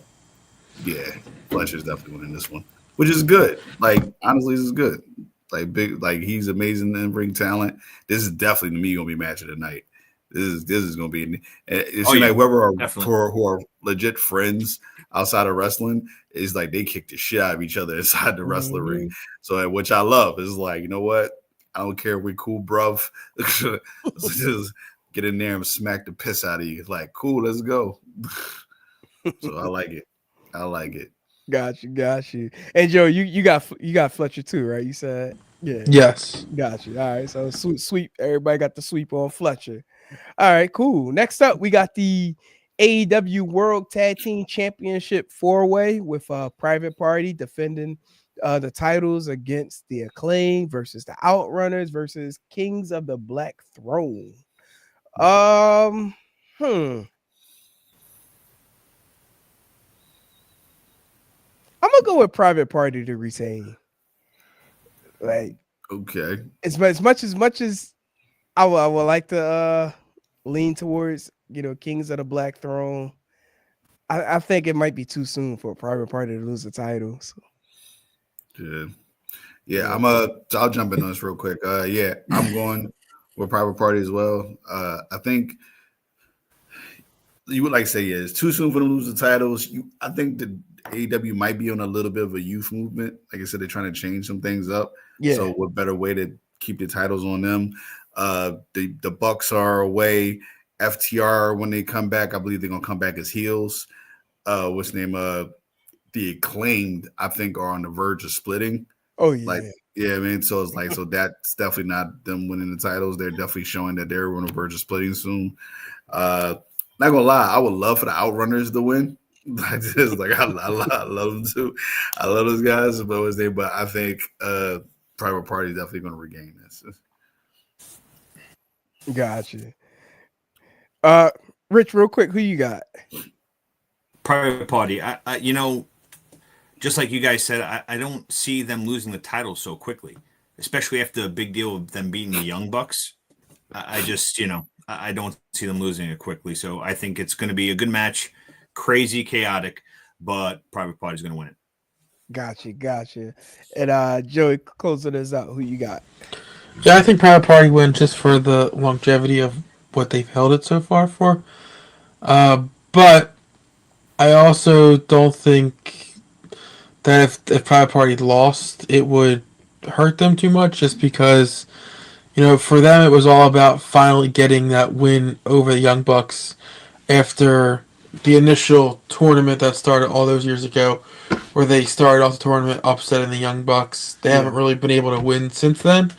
Speaker 5: yeah, Fletcher's definitely winning this one, which is good. Like, honestly, this is good. Like he's amazing in ring talent. This is definitely to me going to be match of the night. This is going to be. It seems like whoever who are legit friends outside of wrestling is like they kick the shit out of each other inside the wrestling ring. So, which I love is like, you know what? I don't care if we're cool, bruv. Let's just get in there and smack the piss out of you. Like, cool, let's go. So I like it. I like it.
Speaker 2: Got you. And Joe, you got Fletcher too, right? You said, yeah,
Speaker 3: Yes.
Speaker 2: got you. All right, so sweep. Everybody got the sweep on Fletcher. All right, cool. Next up, we got the AEW World Tag Team Championship four-way with Private Party defending the titles against the Acclaim versus the Outrunners versus Kings of the Black Throne. Um, hmm. I'm gonna go with Private Party to retain. Like
Speaker 5: Okay.
Speaker 2: as much as I would like to lean towards Kings of the Black Throne. I think it might be too soon for a Private Party to lose the title. So,
Speaker 5: Yeah.
Speaker 2: yeah.
Speaker 5: I'll jump in on this real quick. Yeah, I'm going with Private Party as well. I think you would like to say, yeah, it's too soon for them to lose the titles. I think the AEW might be on a little bit of a youth movement. Like I said, they're trying to change some things up.
Speaker 2: Yeah.
Speaker 5: So what better way to keep the titles on them? The Bucks are away. FTR, when they come back, I believe they're gonna come back as heels. What's the name? The Acclaimed, I think, are on the verge of splitting.
Speaker 2: Oh yeah.
Speaker 5: Like, yeah, I mean, so it's like, so that's definitely not them winning the titles. They're definitely showing that they're on the verge of splitting soon. Not gonna lie, I would love for the Outrunners to win. I love them too. I love those guys, but I think Private Party is definitely gonna regain this.
Speaker 2: Gotcha. Rich, real quick, who you got?
Speaker 4: Private Party. Just like you guys said, I don't see them losing the title so quickly, especially after a big deal of them beating the Young Bucks. I just, I don't see them losing it quickly. So I think it's going to be a good match, crazy, chaotic, but Private Party's going to win it.
Speaker 2: Gotcha. And Joey, closing us out, who you got?
Speaker 3: Yeah, I think Private Party win just for the longevity of what they've held it so far for. But I also don't think that if Private Party lost, it would hurt them too much, just because, for them it was all about finally getting that win over the Young Bucks after the initial tournament that started all those years ago, where they started off the tournament upsetting the Young Bucks. They haven't really been able to win since then.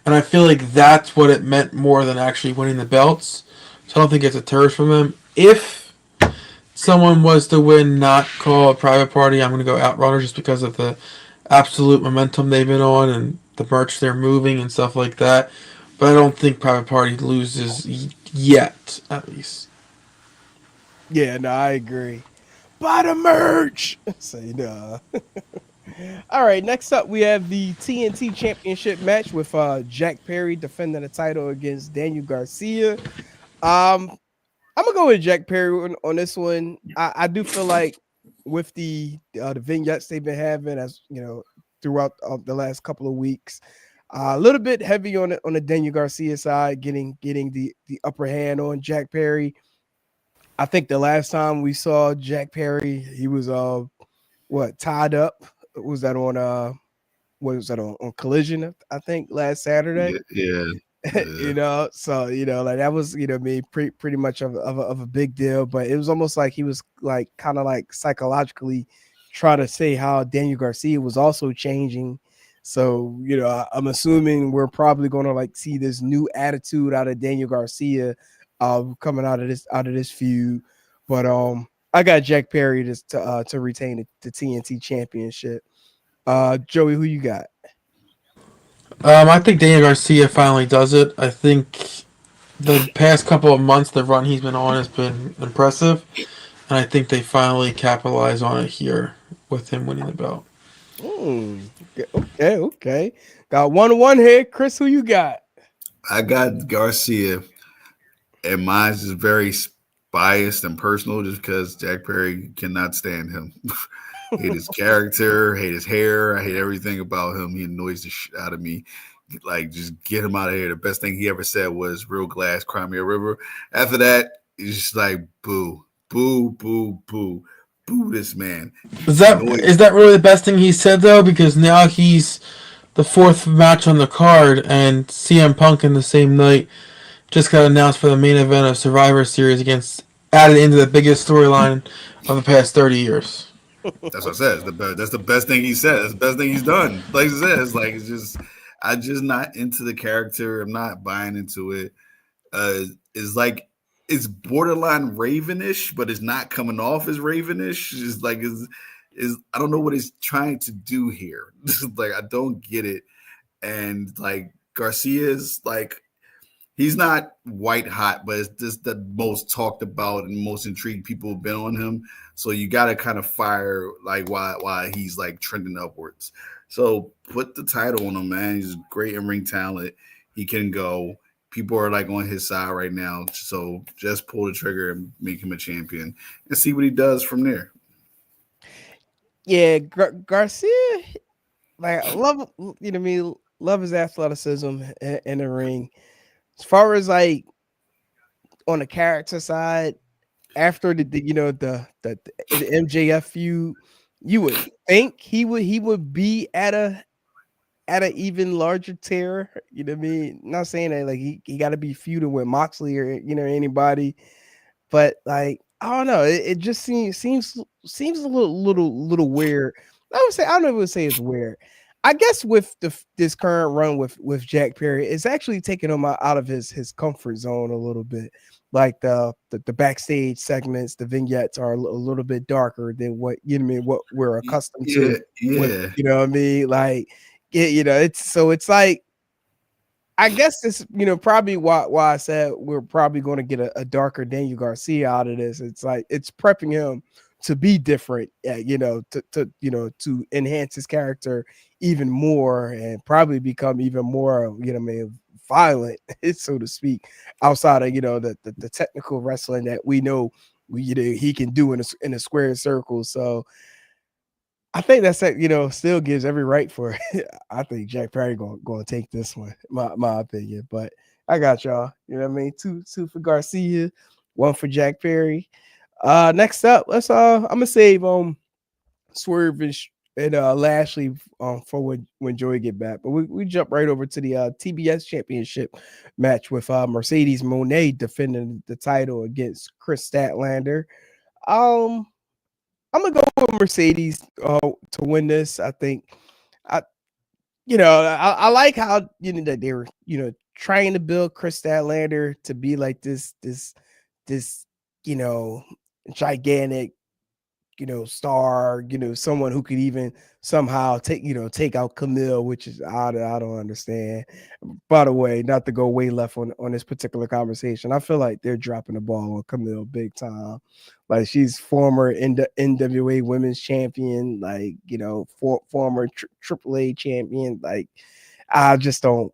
Speaker 3: And I feel like that's what it meant more than actually winning the belts. So I don't think it's a deterrent from them. If someone was to win, not call a Private Party, I'm going to go Outrunner just because of the absolute momentum they've been on and the merch they're moving and stuff like that. But I don't think Private Party loses yet, at least.
Speaker 2: Yeah, no, I agree. Buy the merch. Say no. All right, next up we have the TNT Championship match with Jack Perry defending the title against Daniel Garcia. I'm gonna go with Jack Perry on this one. I do feel like with the vignettes they've been having, as throughout the last couple of weeks, a little bit heavy on the Daniel Garcia side, getting the upper hand on Jack Perry. I think the last time we saw Jack Perry, he was tied up. Was that on on Collision? I think last Saturday.
Speaker 5: Yeah.
Speaker 2: So like that was me pretty much of a big deal. But it was almost like he was like kind of like psychologically trying to say how Daniel Garcia was also changing. So I'm assuming we're probably going to like see this new attitude out of Daniel Garcia coming out of this feud. But I got Jack Perry to retain the TNT Championship. Joey, who you got?
Speaker 3: I think Daniel Garcia finally does it. I think the past couple of months, the run he's been on has been impressive, and I think they finally capitalize on it here with him winning the belt.
Speaker 2: Okay. Got 1-1 here. Chris, who you got?
Speaker 5: I got Garcia, and mine's is very biased and personal just because Jack Perry cannot stand him. Hate his character, hate his hair, I hate everything about him. He annoys the shit out of me. Like, just get him out of here. The best thing he ever said was "Real Glass, Cry Me a River." After that, it's just like boo, boo, boo, boo, boo. This man.
Speaker 3: Is that really the best thing he said though? Because now he's the fourth match on the card, and CM Punk in the same night just got announced for the main event of Survivor Series against added into the biggest storyline of the past 30 years.
Speaker 5: That's what I said. That's the best thing he said. That's the best thing he's done. Like I said, it's just I'm just not into the character. I'm not buying into it. It's like it's borderline Ravenish, but it's not coming off as Ravenish. It's like is I don't know what he's trying to do here. Like I don't get it. And like Garcia's like he's not white hot, but it's just the most talked about and most intrigued people have been on him. So you got to kind of fire like why he's like trending upwards. So put the title on him, man. He's great in ring talent. He can go. People are like on his side right now. So just pull the trigger and make him a champion and see what he does from there.
Speaker 2: Yeah, Garcia, like I love, you know what I mean, love his athleticism in the ring. As far as like on the character side, after the MJF feud, you would think he would be at a even larger tier. You know what I mean? Not saying that like he got to be feuding with Moxley or anybody, but like I don't know. It just seems a little weird. I don't know if I would say it's weird. I guess with this current run with Jack Perry, it's actually taking him out of his comfort zone a little bit. Like the backstage segments, the vignettes are a little bit darker than what what we're accustomed to.
Speaker 5: Yeah.
Speaker 2: You know what I mean? Like, it's like I guess this, probably why I said we're probably going to get a darker Daniel Garcia out of this. It's like it's prepping him to be different, to enhance his character even more and probably become even more, violent, so to speak, outside of the technical wrestling that we know he can do in a square circle. So I think that's still gives every right for I think Jack Perry going to take this one, my opinion. But I got y'all. You know what I mean? Two for Garcia, one for Jack Perry. Next up, I'm gonna save Swerve and Lashley for when Joey get back. But we jump right over to the TBS Championship match with Mercedes Moné defending the title against Chris Statlander. I'm gonna go with Mercedes to win this. I think I like how that they were trying to build Chris Statlander to be like this gigantic star, someone who could even somehow take out Camille, which is I don't understand. By the way, not to go way left on this particular conversation, I feel like they're dropping the ball on Camille big time. Like she's former NWA Women's Champion, like former AAA champion. Like I just don't,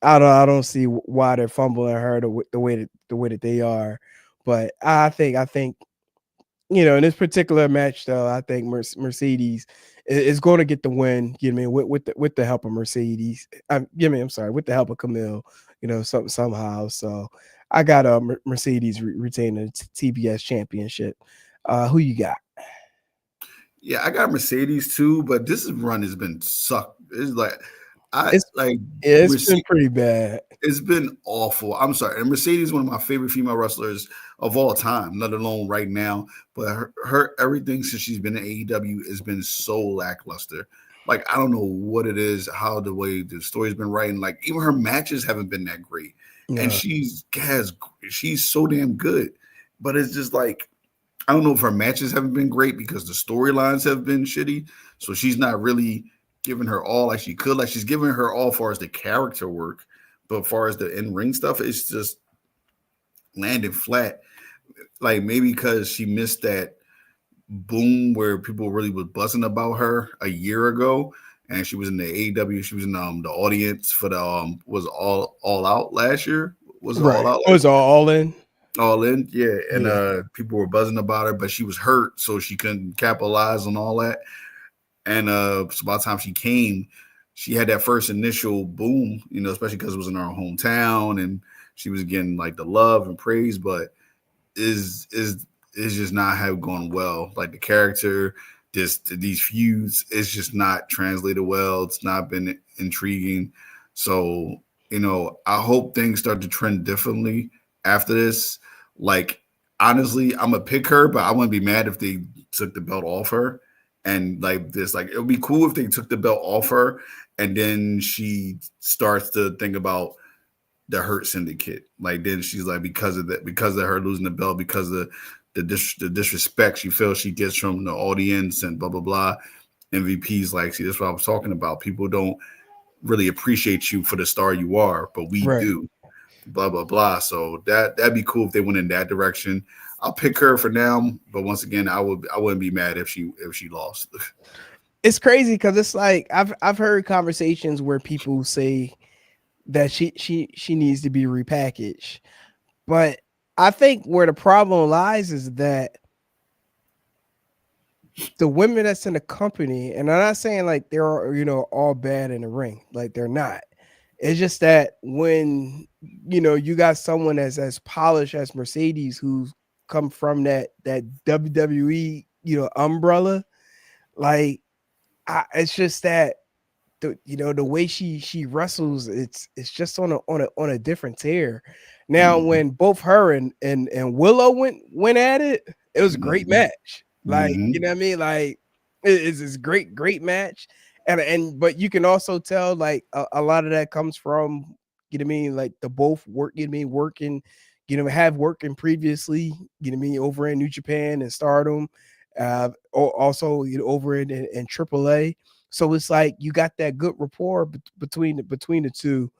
Speaker 2: I don't see why they're fumbling her the way that they are. But I think in this particular match, though, I think Mercedes is going to get the win. You know what I mean, with the help of Mercedes. I'm sorry, with the help of Camille. Somehow. So I got Mercedes retaining the TBS championship. Who you got?
Speaker 5: Yeah, I got Mercedes too, but this run has been sucked. It's like
Speaker 2: it's been pretty bad.
Speaker 5: It's been awful. I'm sorry. And Mercedes is one of my favorite female wrestlers of all time, let alone right now. But her everything since she's been in AEW has been so lackluster. Like, I don't know what it is, how the way the story's been writing. Like, even her matches haven't been that great. Yeah. And she's so damn good. But it's just like, I don't know if her matches haven't been great because the storylines have been shitty. So she's not really giving her all like she could. Like, she's giving her all as far as the character work. But as far as the in-ring stuff, it's just landing flat. Like, maybe because she missed that boom where people really was buzzing about her a year ago, and she was in the AEW. She was in the audience for the was all out last year. Was it all out?
Speaker 2: It was all in.
Speaker 5: All in, yeah. And people were buzzing about her, but she was hurt, so she couldn't capitalize on all that. And so by the time she came, she had that first initial boom, especially because it was in her hometown and she was getting like the love and praise, but is just not have gone well. Like the character, these feuds, it's just not translated well. It's not been intriguing. So, I hope things start to trend differently after this. Like, honestly, I'm gonna pick her, but I wouldn't be mad if they took the belt off her. And like this, like it would be cool if they took the belt off her, and then she starts to think about the Hurt Syndicate. Like then she's like, because of that, because of her losing the belt, because of the disrespect she feels she gets from the audience and blah blah blah. MVP's like, see, that's what I was talking about. People don't really appreciate you for the star you are, but we
Speaker 2: Right.
Speaker 5: do. Blah blah blah. So that'd be cool if they went in that direction. I'll pick her for now, but once again, I wouldn't be mad if she lost.
Speaker 2: It's crazy because it's like I've heard conversations where people say that she needs to be repackaged, but I think where the problem lies is that the women that's in the company, and I'm not saying like they're all bad in the ring, like they're not. It's just that when you got someone as polished as Mercedes who's come from that WWE umbrella, like it's just that the way she wrestles, it's just on a different tier. Now, when both her and Willow went at it, it was a great match. Like you know what I mean? Like it's this great match, and but you can also tell like a lot of that comes from what I mean, like the both working, have working previously, what I mean, over in New Japan and Stardom, also over in AAA. So it's like you got that good rapport between the two,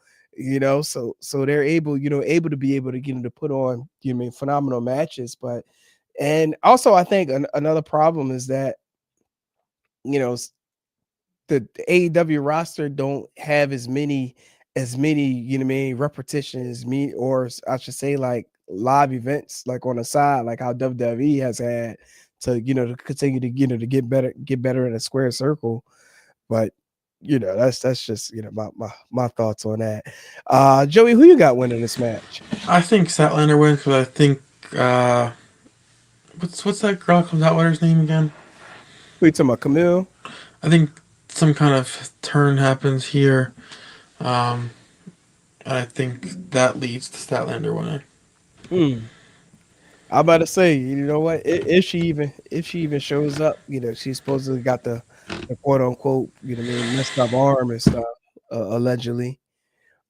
Speaker 2: so they're able to be able to get them to put on phenomenal matches. But and also I think another problem is that the AEW roster don't have as many repetitions, or I should say like live events like on the side, like how WWE has had to to continue to to get better in a square circle. But that's just my thoughts on that. Joey, who you got winning this match?
Speaker 3: I think Statlander wins because I think what's that girl comes out with her name again?
Speaker 2: Who you talking about, Camille?
Speaker 3: I think some kind of turn happens here. And I think that leads to Statlander winning.
Speaker 2: I'm about to say, you know what? If she even shows up, she's supposedly got the quote unquote, messed up arm and stuff, allegedly.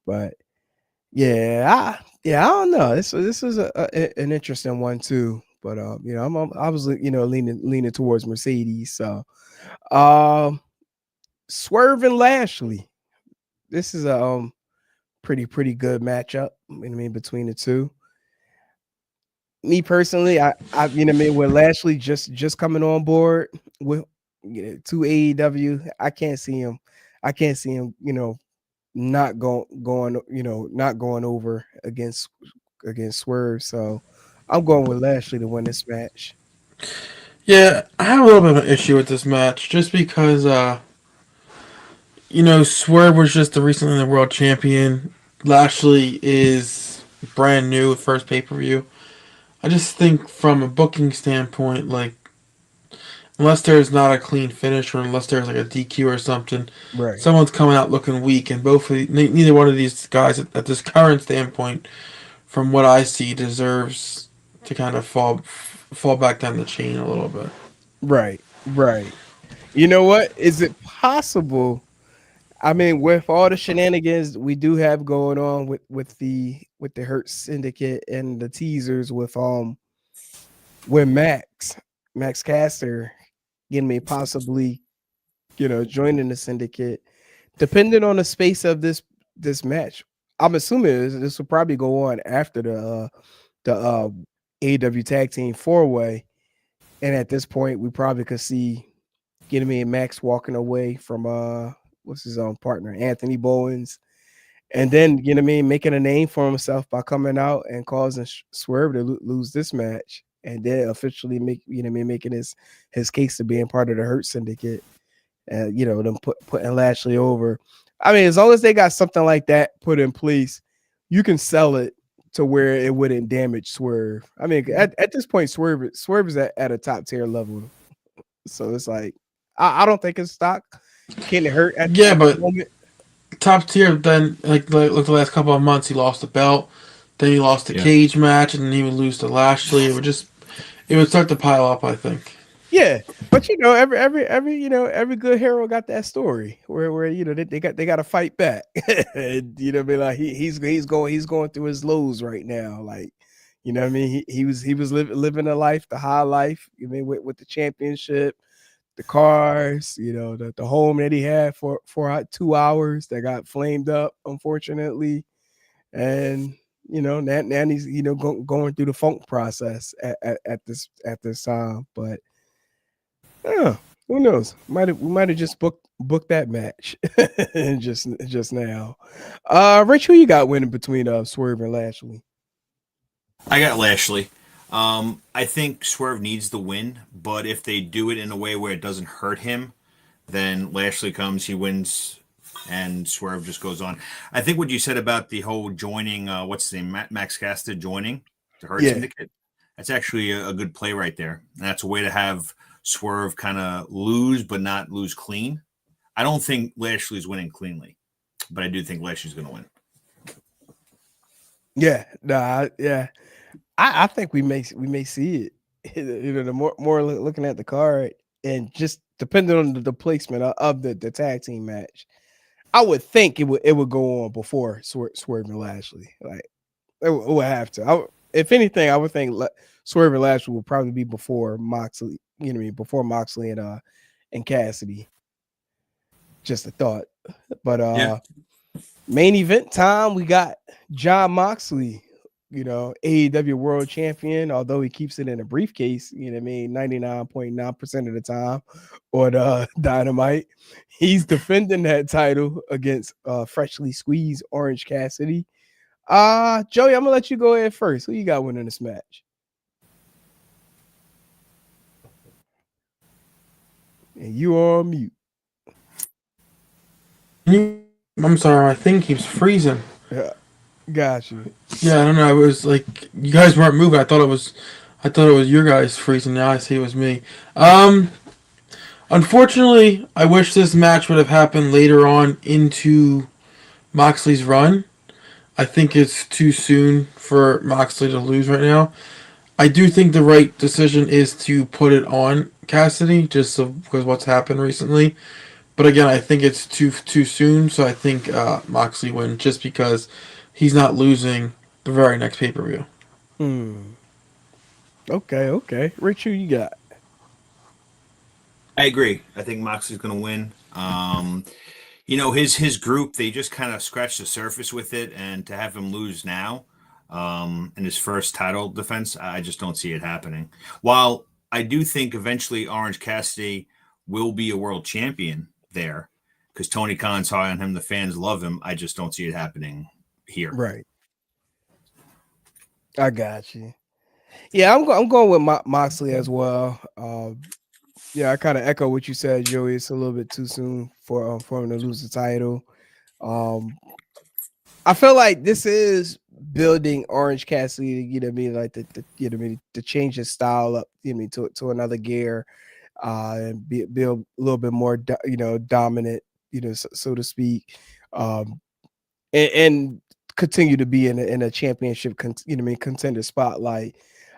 Speaker 2: But yeah, I don't know. This is an interesting one too. But I was leaning towards Mercedes. So, Swerve and Lashley. This is a pretty good matchup. Between the two. Me personally, I with Lashley just coming on board with to AEW, I can't see him. Not going over against Swerve. So I'm going with Lashley to win this match.
Speaker 3: Yeah, I have a little bit of an issue with this match just because Swerve was just the recently the world champion. Lashley is brand new, first pay-per-view. I just think from a booking standpoint, like, unless there's not a clean finish or unless there's like a DQ or something,
Speaker 2: Right.
Speaker 3: someone's coming out looking weak, and neither one of these guys at this current standpoint, from what I see, deserves to kind of fall back down the chain a little bit.
Speaker 2: Right. You know what? Is it possible? I mean, with all the shenanigans we do have going on with the Hurt Syndicate and the teasers with Max Caster possibly joining the syndicate, depending on the space of this match. I'm assuming this will probably go on after the AEW Tag Team 4-Way, and at this point we probably could see Max walking away from what's his own partner, Anthony Bowens, and then making a name for himself by coming out and causing Swerve to lose this match, and then officially making his case to being part of the Hurt Syndicate, and them putting Lashley over. I mean, as long as they got something like that put in place, you can sell it to where it wouldn't damage Swerve. I mean, at this point, Swerve is at a top tier level, so it's like I don't think his stock can hurt
Speaker 3: but
Speaker 2: the moment.
Speaker 3: Top tier. Then like the last couple of months, he lost the belt. Then he lost the cage match, and then he would lose to Lashley. It would start to pile up, I think.
Speaker 2: Yeah, but every good hero got that story where they got to fight back. And, be like he's going through his lows right now. Like, you know what I mean? He was living a life, the high life. You mean with the championship, the cars, the home that he had for 2 hours that got flamed up, unfortunately, and now he's going through the funk process at this time, but. Yeah, who knows? We might have just booked that match just now. Rich, who you got winning between Swerve and Lashley?
Speaker 4: I got Lashley. I think Swerve needs the win, but if they do it in a way where it doesn't hurt him, then Lashley comes, he wins, and Swerve just goes on. I think what you said about the whole joining, what's the name, Max Caster joining the Hurt Syndicate, that's actually a good play right there. And that's a way to have Swerve kind of lose, but not lose clean. I don't think Lashley's winning cleanly, but I do think Lashley's going to win.
Speaker 2: Yeah, yeah. I think we may see it. The more looking at the card and just depending on the placement of the tag team match, I would think it would go on before Swerve and Lashley. Like it would have to. If anything, I would think Swerve and Lashley will probably be before Moxley. Before Moxley and Cassidy. Just a thought, but main event time. We got Jon Moxley, AEW World Champion. Although he keeps it in a briefcase, 99.9% of the time, or Dynamite. He's defending that title against freshly squeezed Orange Cassidy. Joey, I'm gonna let you go ahead first. Who you got winning this match? And you are on mute.
Speaker 3: I'm sorry, my thing keeps freezing.
Speaker 2: Yeah, got you.
Speaker 3: Yeah, I don't know. It was like you guys weren't moving. I thought it was your guys freezing. Now I see it was me. Unfortunately, I wish this match would have happened later on into Moxley's run. I think it's too soon for Moxley to lose right now. I do think the right decision is to put it on Cassidy, just because what's happened recently. But again, I think it's too soon, so I think Moxley wins just because he's not losing the very next pay-per-view.
Speaker 2: Okay. Rich, who you got?
Speaker 4: I agree. I think Moxley's going to win. His group, they just kind of scratched the surface with it, and to have him lose now in his first title defense, I just don't see it happening. While I do think eventually Orange Cassidy will be a world champion there because Tony Khan's high on him. The fans love him. I just don't see it happening here.
Speaker 2: Right. I got you. Yeah, I'm going with Moxley as well. I kind of echo what you said, Joey. It's a little bit too soon for him to lose the title. I feel like this is building Orange Cassidy, like to change his style up, to another gear, and be a little bit more, dominant, so to speak, and continue to be in a championship, contender spotlight.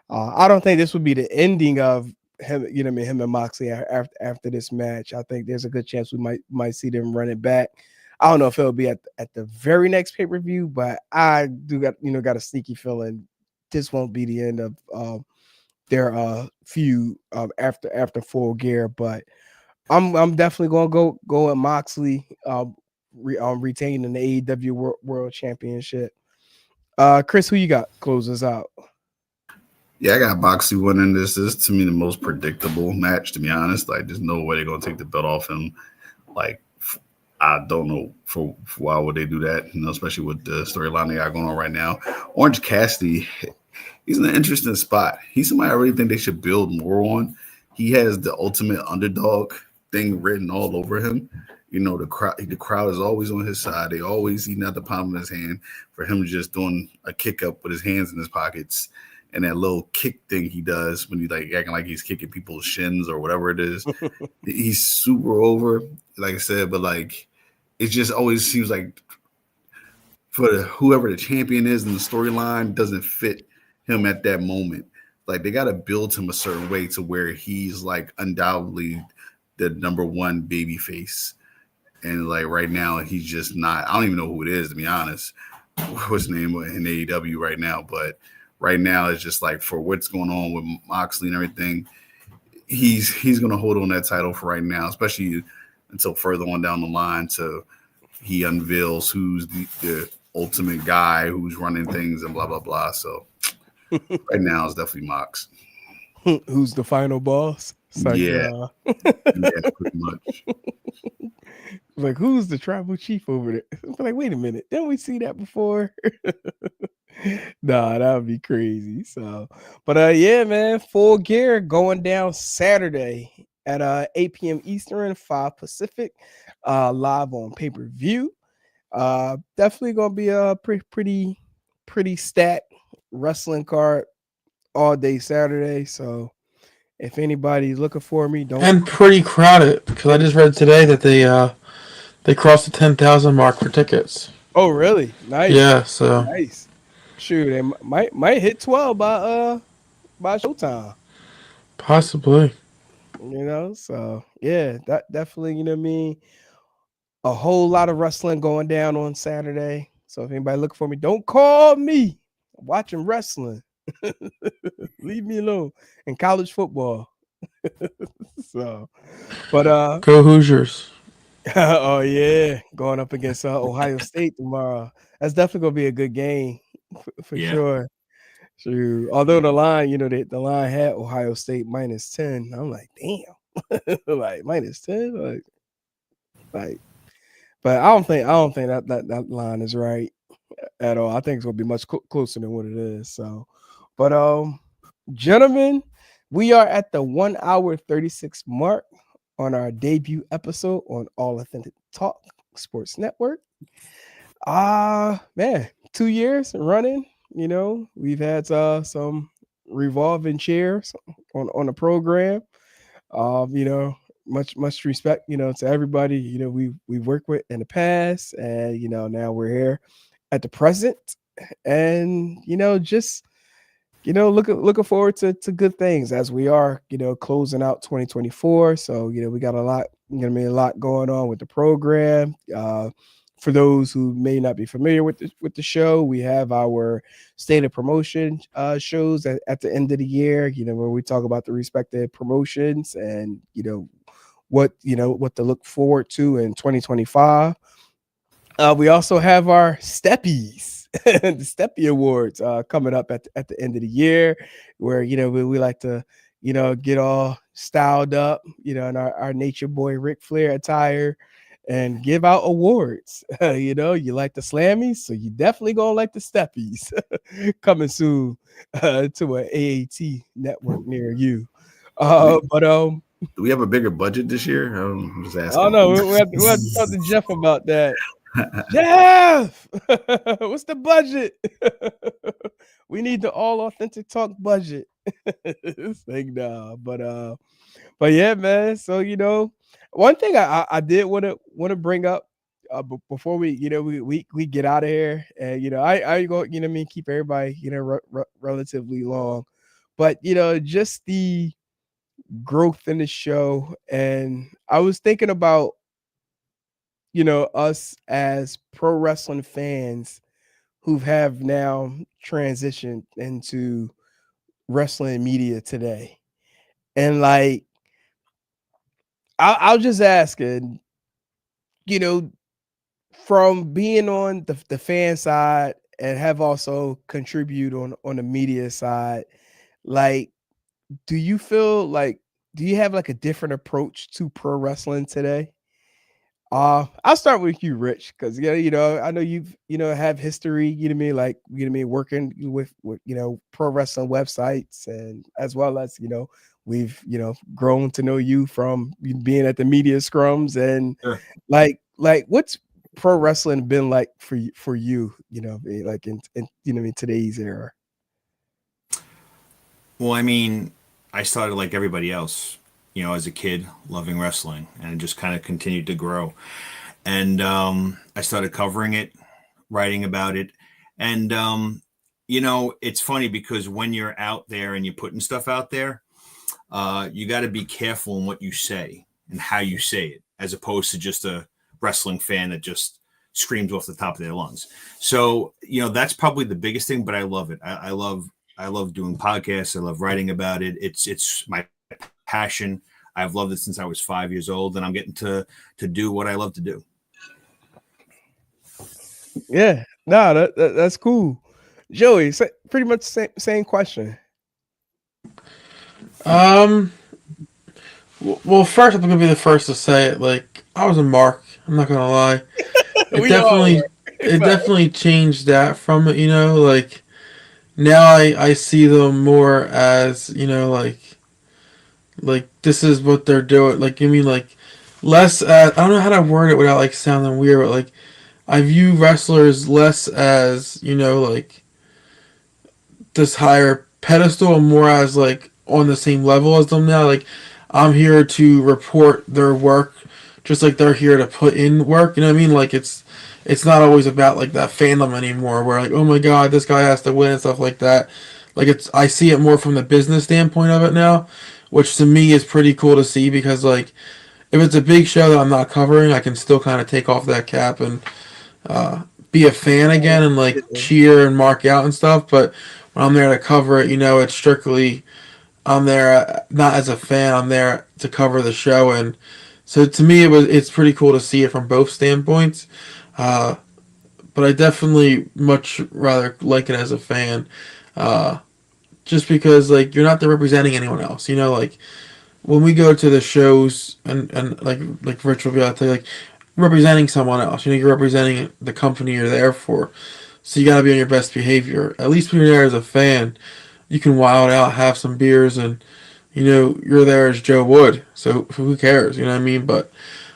Speaker 2: I don't think this would be the ending of him, him and Moxley after this match. I think there's a good chance we might see them run it back. I don't know if it'll be at the very next pay-per-view, but I do got a sneaky feeling this won't be the end of their feud after Full Gear. But I'm definitely gonna go with Moxley retaining the AEW World Championship. Chris, who you got close us out?
Speaker 5: Yeah, I got Moxley winning this. This is to me the most predictable match, to be honest. Like, there's no way they're gonna take the belt off him. Like, I don't know for why would they do that, especially with the storyline they got going on right now. Orange Cassidy, he's in an interesting spot. He's somebody I really think they should build more on. He has the ultimate underdog thing written all over him. The crowd is always on his side. They always eating out the palm of his hand. For him just doing a kick up with his hands in his pockets and that little kick thing he does when he like acting like he's kicking people's shins or whatever it is. He's super over, like I said, but like it just always seems like for whoever the champion is in the storyline doesn't fit him at that moment. Like they got to build him a certain way to where he's like undoubtedly the number one baby face. And like right now, he's just not. I don't even know who it is, to be honest. What's his name in AEW right now? But right now, it's just like for what's going on with Moxley and everything, he's going to hold on that title for right now, especially until further on down the line. To he unveils who's the ultimate guy who's running things and blah blah blah. So right now, it's definitely Mox.
Speaker 2: Who's the final boss? It's like,
Speaker 5: Yeah, pretty much.
Speaker 2: Like, who's the tribal chief over there? I'm like, wait a minute, didn't we see that before? Nah, that would be crazy. So, but yeah, man, Full Gear going down Saturday at 8 p.m. Eastern, 5 Pacific, live on pay-per-view. Definitely gonna be a pretty stacked wrestling card all day Saturday. So if anybody's looking for me, don't.
Speaker 3: And pretty crowded because I just read today that they crossed the 10,000 mark for tickets.
Speaker 2: Oh, really? Nice.
Speaker 3: Yeah, so
Speaker 2: nice. Shoot, they might hit 12 by showtime.
Speaker 3: possibly.
Speaker 2: So yeah, that definitely, what I mean, a whole lot of wrestling going down on Saturday. So if anybody looking for me, don't call me. I'm watching wrestling. Leave me alone. And college football. So, but
Speaker 3: Go Hoosiers.
Speaker 2: oh yeah, going up against Ohio State tomorrow. That's definitely gonna be a good game for sure. True. Although the line, the line had Ohio State -10. I'm like, damn, like -10, like. But I don't think that line is right at all. I think it's gonna be much closer than what it is. So, but gentlemen, we are at the 1 hour 36 mark on our debut episode on All Authentic Talk Sports Network. Man, 2 years running. We've had some revolving chairs on the program. Much respect, to everybody, we've worked with in the past, and now we're here at the present, and just looking forward to good things as we are closing out 2024. So we got a lot going on with the program. For those who may not be familiar with the show, we have our state of promotion shows at the end of the year, where we talk about the respective promotions and what to look forward to in 2025. We also have our Steppies, the Steppy Awards coming up at the end of the year, where we like to get all styled up, in our Nature Boy Ric Flair attire, and give out awards. You like the Slammies, so you definitely gonna like the Steppies. Coming soon to an AAT network near you. But
Speaker 5: do we have a bigger budget this year? I'm just asking.
Speaker 2: Oh no, we have to talk to Jeff about that. Jeff, what's the budget? We need the All Authentic Talk budget. Like, nah, but yeah, man. So one thing I did want to bring up before we we get out of here, and I go keep everybody relatively long, but just the growth in the show, and I was thinking about us as pro wrestling fans who have now transitioned into wrestling media today, and like I'll just ask it, from being on the fan side and have also contribute on the media side, like, do you feel like, do you have like a different approach to pro wrestling today? I'll start with you, Rich, because I know you've have history, like working with pro wrestling websites, and as well as we've grown to know you from being at the media scrums, and
Speaker 4: Sure.
Speaker 2: like what's pro wrestling been like for you, like in today's era?
Speaker 4: Well, I mean, I started like everybody else, as a kid, loving wrestling, and it just kind of continued to grow. And I started covering it writing about it. And, it's funny because when you're out there and you're putting stuff out there, you got to be careful in what you say and how you say it, as opposed to just a wrestling fan that just screams off the top of their lungs. So, that's probably the biggest thing, but I love it. I love doing podcasts. I love writing about it. It's my passion. I've loved it since I was 5 years old, and I'm getting to do what I love to do.
Speaker 2: Yeah, no, that's cool. Joey, pretty much same question.
Speaker 3: Well, first I'm gonna be the first to say it. Like, I was a mark. I'm not gonna lie. It definitely changed that from it. Like, now I see them more as, like this is what they're doing. Like, I mean, like, less as, I don't know how to word it without like sounding weird, but like, I view wrestlers less as, like this higher pedestal and more as like on the same level as them now. Like, I'm here to report their work just like they're here to put in work. You know what I mean? Like, it's not always about like that fandom anymore where like, oh my god, this guy has to win and stuff like that. Like, I see it more from the business standpoint of it now, which to me is pretty cool to see, because like, if it's a big show that I'm not covering, I can still kind of take off that cap and be a fan again and like cheer and mark out and stuff. But when I'm there to cover it, it's strictly, I'm there not as a fan, I'm there to cover the show. And so to me, it's pretty cool to see it from both standpoints. But I definitely much rather like it as a fan, just because like you're not there representing anyone else. Like when we go to the shows and like Rich will be able to tell you, like, representing someone else. You're representing the company you're there for. So you got to be on your best behavior. At least when you're there as a fan, you can wild out, have some beers, and you're there as Joe Wood. So who cares? You know what I mean? But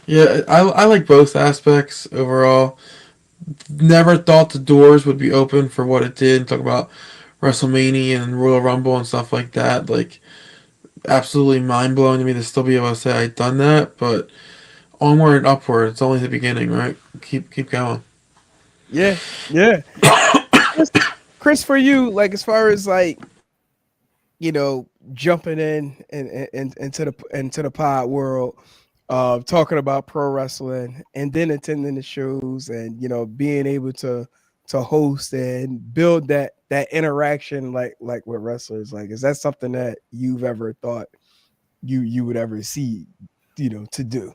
Speaker 3: yeah, I like both aspects overall. Never thought the doors would be open for what it did. Talk about WrestleMania and Royal Rumble and stuff like that. Like, absolutely mind blowing to me to still be able to say I'd done that. But onward and upward. It's only the beginning, right? Keep going.
Speaker 2: Yeah. Chris, for you, like, as far as like, jumping in and into the pod world, talking about pro wrestling and then attending the shows and being able to host and build that interaction like with wrestlers, like, is that something that you've ever thought you would ever see to do?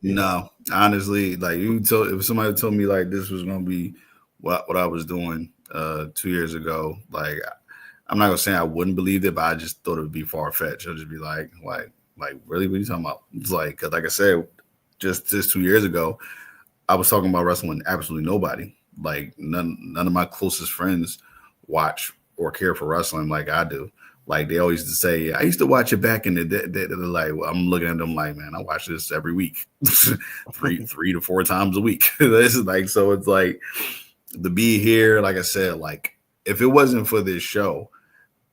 Speaker 5: No, honestly, like, if somebody told me like this was gonna be what I was doing 2 years ago, like, I'm not gonna say I wouldn't believe it, but I just thought it would be far fetched. I'll just be like really, what are you talking about? It's like, 'cause like I said, just 2 years ago, I was talking about wrestling absolutely nobody. Like, none of my closest friends watch or care for wrestling like I do. Like, they always used to say, I used to watch it back in the day. Like, I'm looking at them like, man, I watch this every week, three to 4 times a week. This is like, so it's like, to be here, like I said, like, if it wasn't for this show,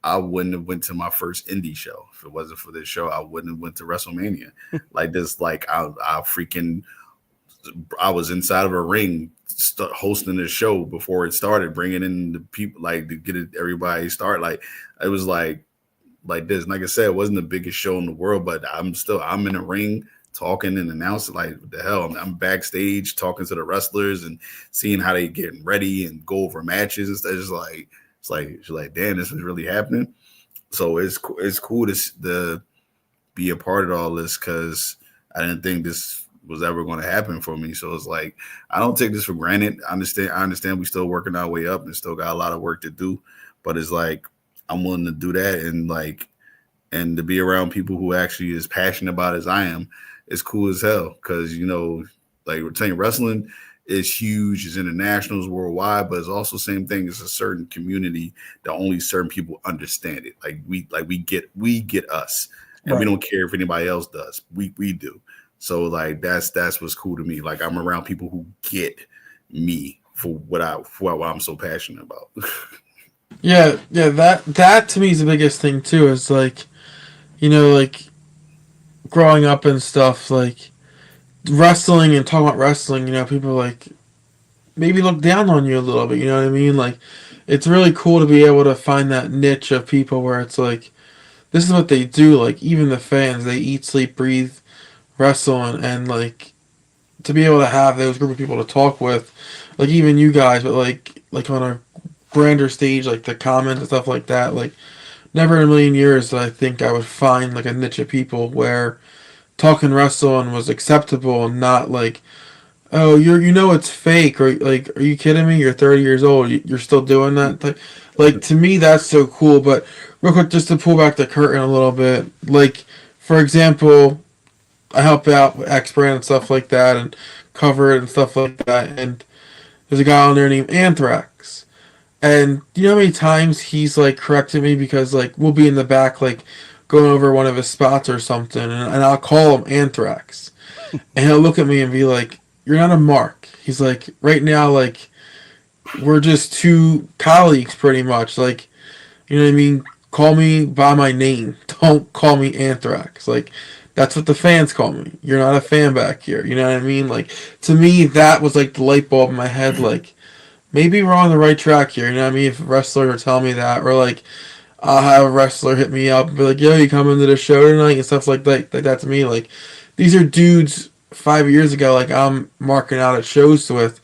Speaker 5: I wouldn't have went to my first indie show. If it wasn't for this show, I wouldn't have went to WrestleMania. Like this, like I was inside of a ring hosting the show before it started, bringing in the people, like, to get everybody start. Like, it was like this. Like I said, it wasn't the biggest show in the world, but I'm in a ring talking and announcing, like, what the hell. I'm backstage talking to the wrestlers and seeing how they getting ready and go over matches and stuff. It's like, damn, this is really happening. So it's cool to be a part of all this, because I didn't think this was ever going to happen for me. So it's like, I don't take this for granted. I understand we still working our way up and still got a lot of work to do, but it's like, I'm willing to do that, and to be around people who actually is passionate about it as I am, it's cool as hell. Because like we're saying, wrestling is huge, it's internationals worldwide, but it's also the same thing. It's a certain community that only certain people understand it. Like we get us, and we don't care if anybody else does. We do. So like that's what's cool to me. Like, I'm around people who get me for what I'm so passionate about.
Speaker 3: Yeah, that to me is the biggest thing too. Is like, like growing up and stuff, like wrestling and talking about wrestling. People like maybe look down on you a little bit. You know what I mean? Like, it's really cool to be able to find that niche of people where it's like, this is what they do. Like, even the fans, they eat, sleep, breathe, wrestle, and like to be able to have those group of people to talk with, like even you guys, but like on a grander stage, like the comments and stuff like that. Like, never in a million years did I think I would find like a niche of people where talking wrestling was acceptable and not like, oh, it's fake, or like, are you kidding me? You're 30 years old. You're still doing that. Like to me, that's so cool. But real quick, just to pull back the curtain a little bit, like for example, I help out with X brand and stuff like that, and cover it and stuff like that. And there's a guy on there named Anthrax. And you know how many times he's like corrected me because like we'll be in the back like going over one of his spots or something, and I'll call him Anthrax, and he'll look at me and be like, "You're not a mark." He's like, "Right now, like we're just two colleagues, pretty much. Like, you know what I mean? Call me by my name. Don't call me Anthrax. Like, that's what the fans call me. You're not a fan back here. You know what I mean? Like, to me, that was like the light bulb in my head. Like, maybe we're on the right track here. You know what I mean? If wrestlers are telling me that, or like, I'll have a wrestler hit me up and be like, "Yo, you coming to the show tonight?" and stuff like that. Like that to me, like, these are dudes 5 years ago. Like I'm marking out at shows with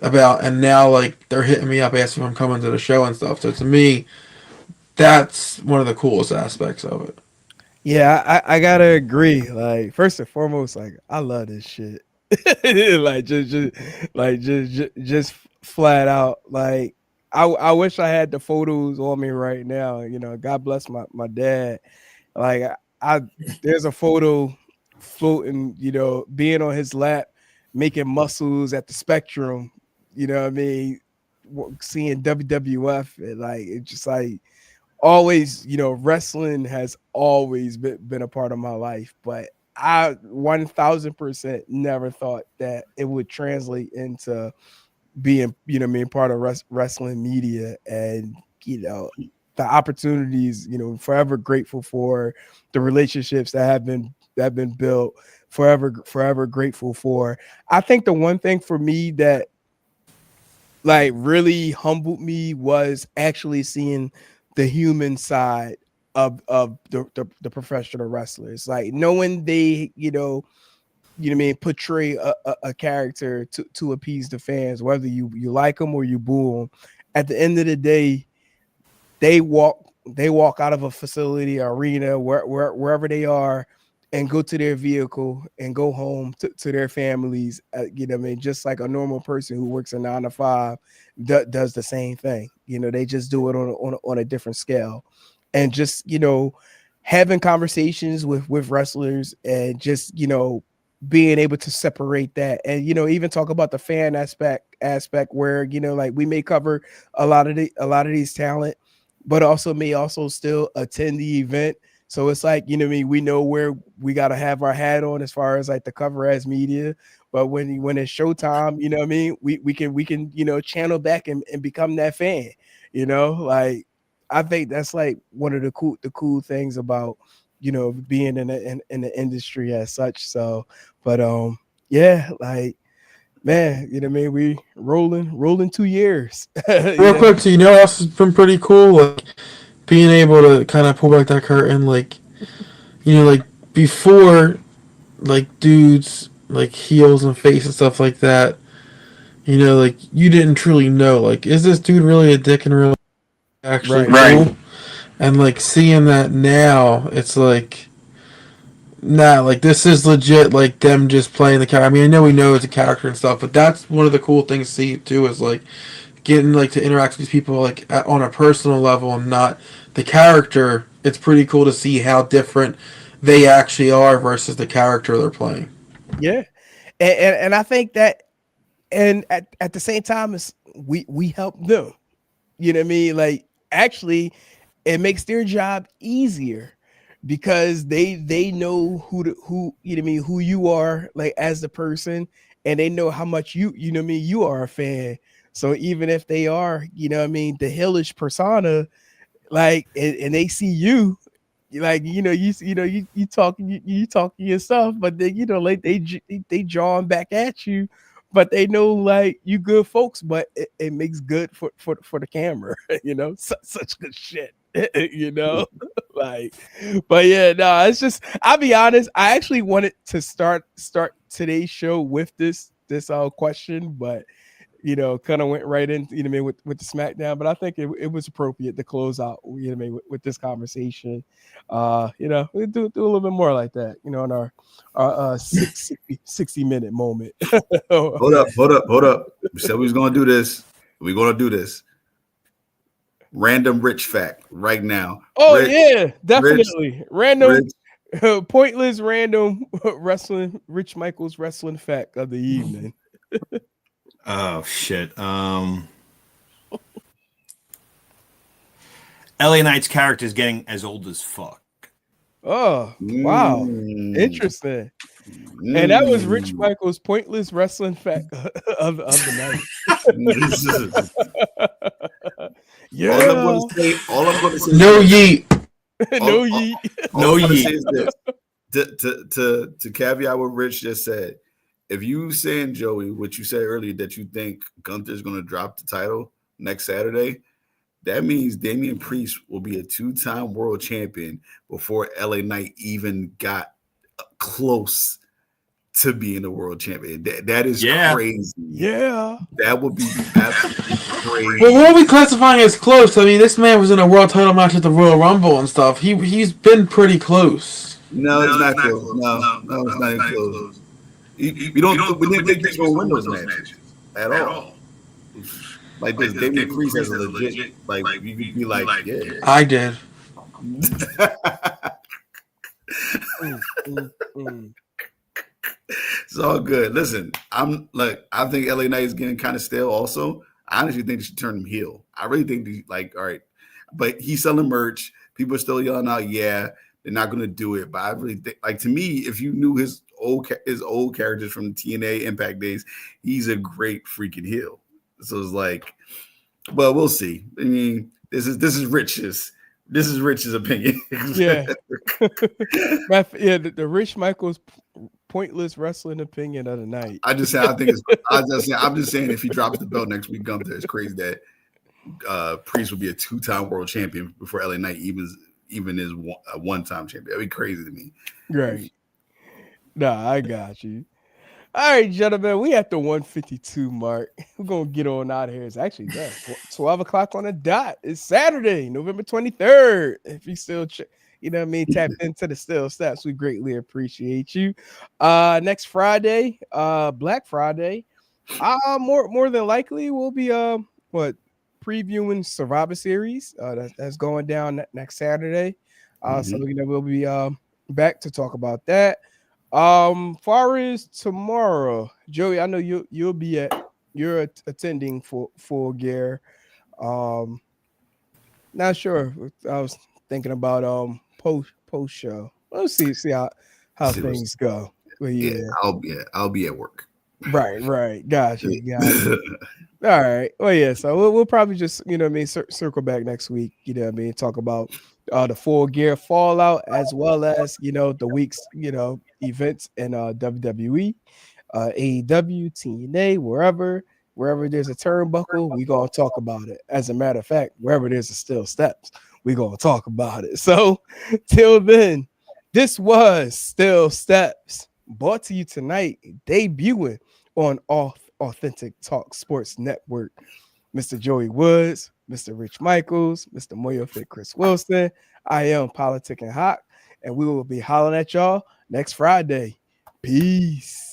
Speaker 3: about, and now like they're hitting me up asking if I'm coming to the show and stuff. So to me, that's one of the coolest aspects of it.
Speaker 2: Yeah, I gotta agree. Like first and foremost, like I love this shit. Like just flat out. Like I wish I had the photos on me right now. You know, God bless my dad. Like I there's a photo floating, you know, being on his lap, making muscles at the Spectrum. You know what I mean? Seeing WWF and like it's just like always, you know, wrestling has always been a part of my life, but I 1000% never thought that it would translate into being, you know, being part of wrestling media and, you know, the opportunities, you know, forever grateful for the relationships that have been built, forever grateful for. I think the one thing for me that like really humbled me was actually seeing the human side of the professional wrestlers, like knowing they, you know what I mean, portray a character to appease the fans, whether you like them or you boo them. At the end of the day, they walk out of a facility, arena, wherever they are, and go to their vehicle and go home to their families. You know what I mean? Just like a normal person who works a 9 to 5 does the same thing. You know, they just do it on a different scale, and just, you know, having conversations with wrestlers and just, you know, being able to separate that, and, you know, even talk about the fan aspect where, you know, like we may cover a lot of these talent, but also may also still attend the event. So it's like, you know what I mean, we know where we got to have our hat on as far as like the cover as media. But when it's showtime, you know what I mean, we can, you know, channel back and become that fan, you know, like I think that's like one of the cool things about, you know, being in the industry as such. So, but yeah, like man, you know what I mean, we rolling 2 years. You
Speaker 3: Real
Speaker 2: know,
Speaker 3: quick, so you know what else has been pretty cool? Like being able to kind of pull back that curtain, like, you know, like before, like dudes, like heels and face and stuff like that. You know, like you didn't truly know, like, is this dude really a dick and really actually
Speaker 2: right.
Speaker 3: cool? And like seeing that now, it's like, nah, like this is legit. Like them just playing the character. I mean, I know we know it's a character and stuff, but that's one of the cool things to see too. Is like getting like to interact with these people like on a personal level and not the character. It's pretty cool to see how different they actually are versus the character they're playing.
Speaker 2: Yeah. And I think that, and at the same time as we help them, you know what I mean? Like actually it makes their job easier because they know who you know what I mean, who you are like as the person, and they know how much you know what I mean, you are a fan. So even if they are, you know what I mean, the hellish persona, like and they see you, like, you know, you talking your stuff, but then, you know, like they jawing back at you but they know like you good folks, but it makes good for the camera, you know, such good shit. You know, like, but yeah, no, it's just I'll be honest, I actually wanted to start today's show with this question, but you know, kind of went right in, you know what I mean, with the SmackDown, but I think it was appropriate to close out, you know what I mean, with this conversation. You know, we do a little bit more like that, you know, in our 60-minute moment.
Speaker 5: Hold up. We said we was gonna do this. We're gonna do this. Random Rich fact right now.
Speaker 2: Oh
Speaker 5: Rich,
Speaker 2: yeah, definitely. Random,
Speaker 5: Rich.
Speaker 2: pointless, random wrestling. Rich Michaels wrestling fact of the evening.
Speaker 4: Oh shit. LA Knight's character is getting as old as fuck.
Speaker 2: Oh wow, interesting. And that was Rich Michaels' pointless wrestling fact of the night. Yeah.
Speaker 5: All I'm gonna say
Speaker 3: No yeet.
Speaker 2: No yeet.
Speaker 4: No yeet.
Speaker 5: Is this. To caveat what Rich just said, if you saying, Joey, what you said earlier, that you think Gunther's going to drop the title next Saturday, that means Damian Priest will be a 2-time world champion before LA Knight even got close to being a world champion. That is crazy.
Speaker 2: Yeah.
Speaker 5: That would be absolutely crazy.
Speaker 3: Well, what are we classifying as close? I mean, this man was in a world title match at the Royal Rumble and stuff. He's been pretty close.
Speaker 5: No, it's not close. No, it's not even close. We didn't think he's going to win those matches at all. Like this, Damian Priest has a legit, like, you could be like, yeah.
Speaker 3: I did.
Speaker 5: It's all good. Listen, I think LA Knight is getting kind of stale also. I honestly think they should turn him heel. I really think all right. But he's selling merch. People are still yelling out, yeah, they're not going to do it. But I really think, like, to me, if you knew his old characters from the TNA Impact days, he's a great freaking heel. So it's like, well, we'll see. I mean, this is Rich's opinion.
Speaker 2: Yeah. The Rich Michaels pointless wrestling opinion of the night.
Speaker 5: I'm just saying if he drops the belt next week, Gunther, it's crazy that Priest will be a 2-time world champion before LA Knight even is a 1-time champion. That'd be crazy to me.
Speaker 2: Right. Nah, I got you. All right, gentlemen, we at the 152 mark. We're gonna get on out of here. It's actually done. 12 o'clock on the dot. It's Saturday, November 23rd. If you still tapped into the Still Steps, we greatly appreciate you. Next Friday, Black Friday. More than likely we'll be previewing Survivor Series. That's going down next Saturday. So we'll be back to talk about that. Far as tomorrow, Joey, I know you're attending for Full Gear. Not sure. I was thinking about post show. Let's see how things go. Well, yeah,
Speaker 5: I'll be at work.
Speaker 2: Right. Gotcha. All right. Well, yeah. So we'll probably just circle back next week. Talk about the Full Gear Fallout as well as the week's events in WWE, AEW, TNA, wherever there's a turnbuckle, we gonna talk about it. As a matter of fact, wherever there's a Still Steps, we gonna talk about it. So till then, this was Still Steps, brought to you tonight, debuting on Authentic Talk Sports Network. Mr. Joey Woods, Mr. Rich Michaels, Mr. Moyo Fit Chris Wilson. I am Politic and Hawk, and we will be hollering at y'all next Friday. Peace.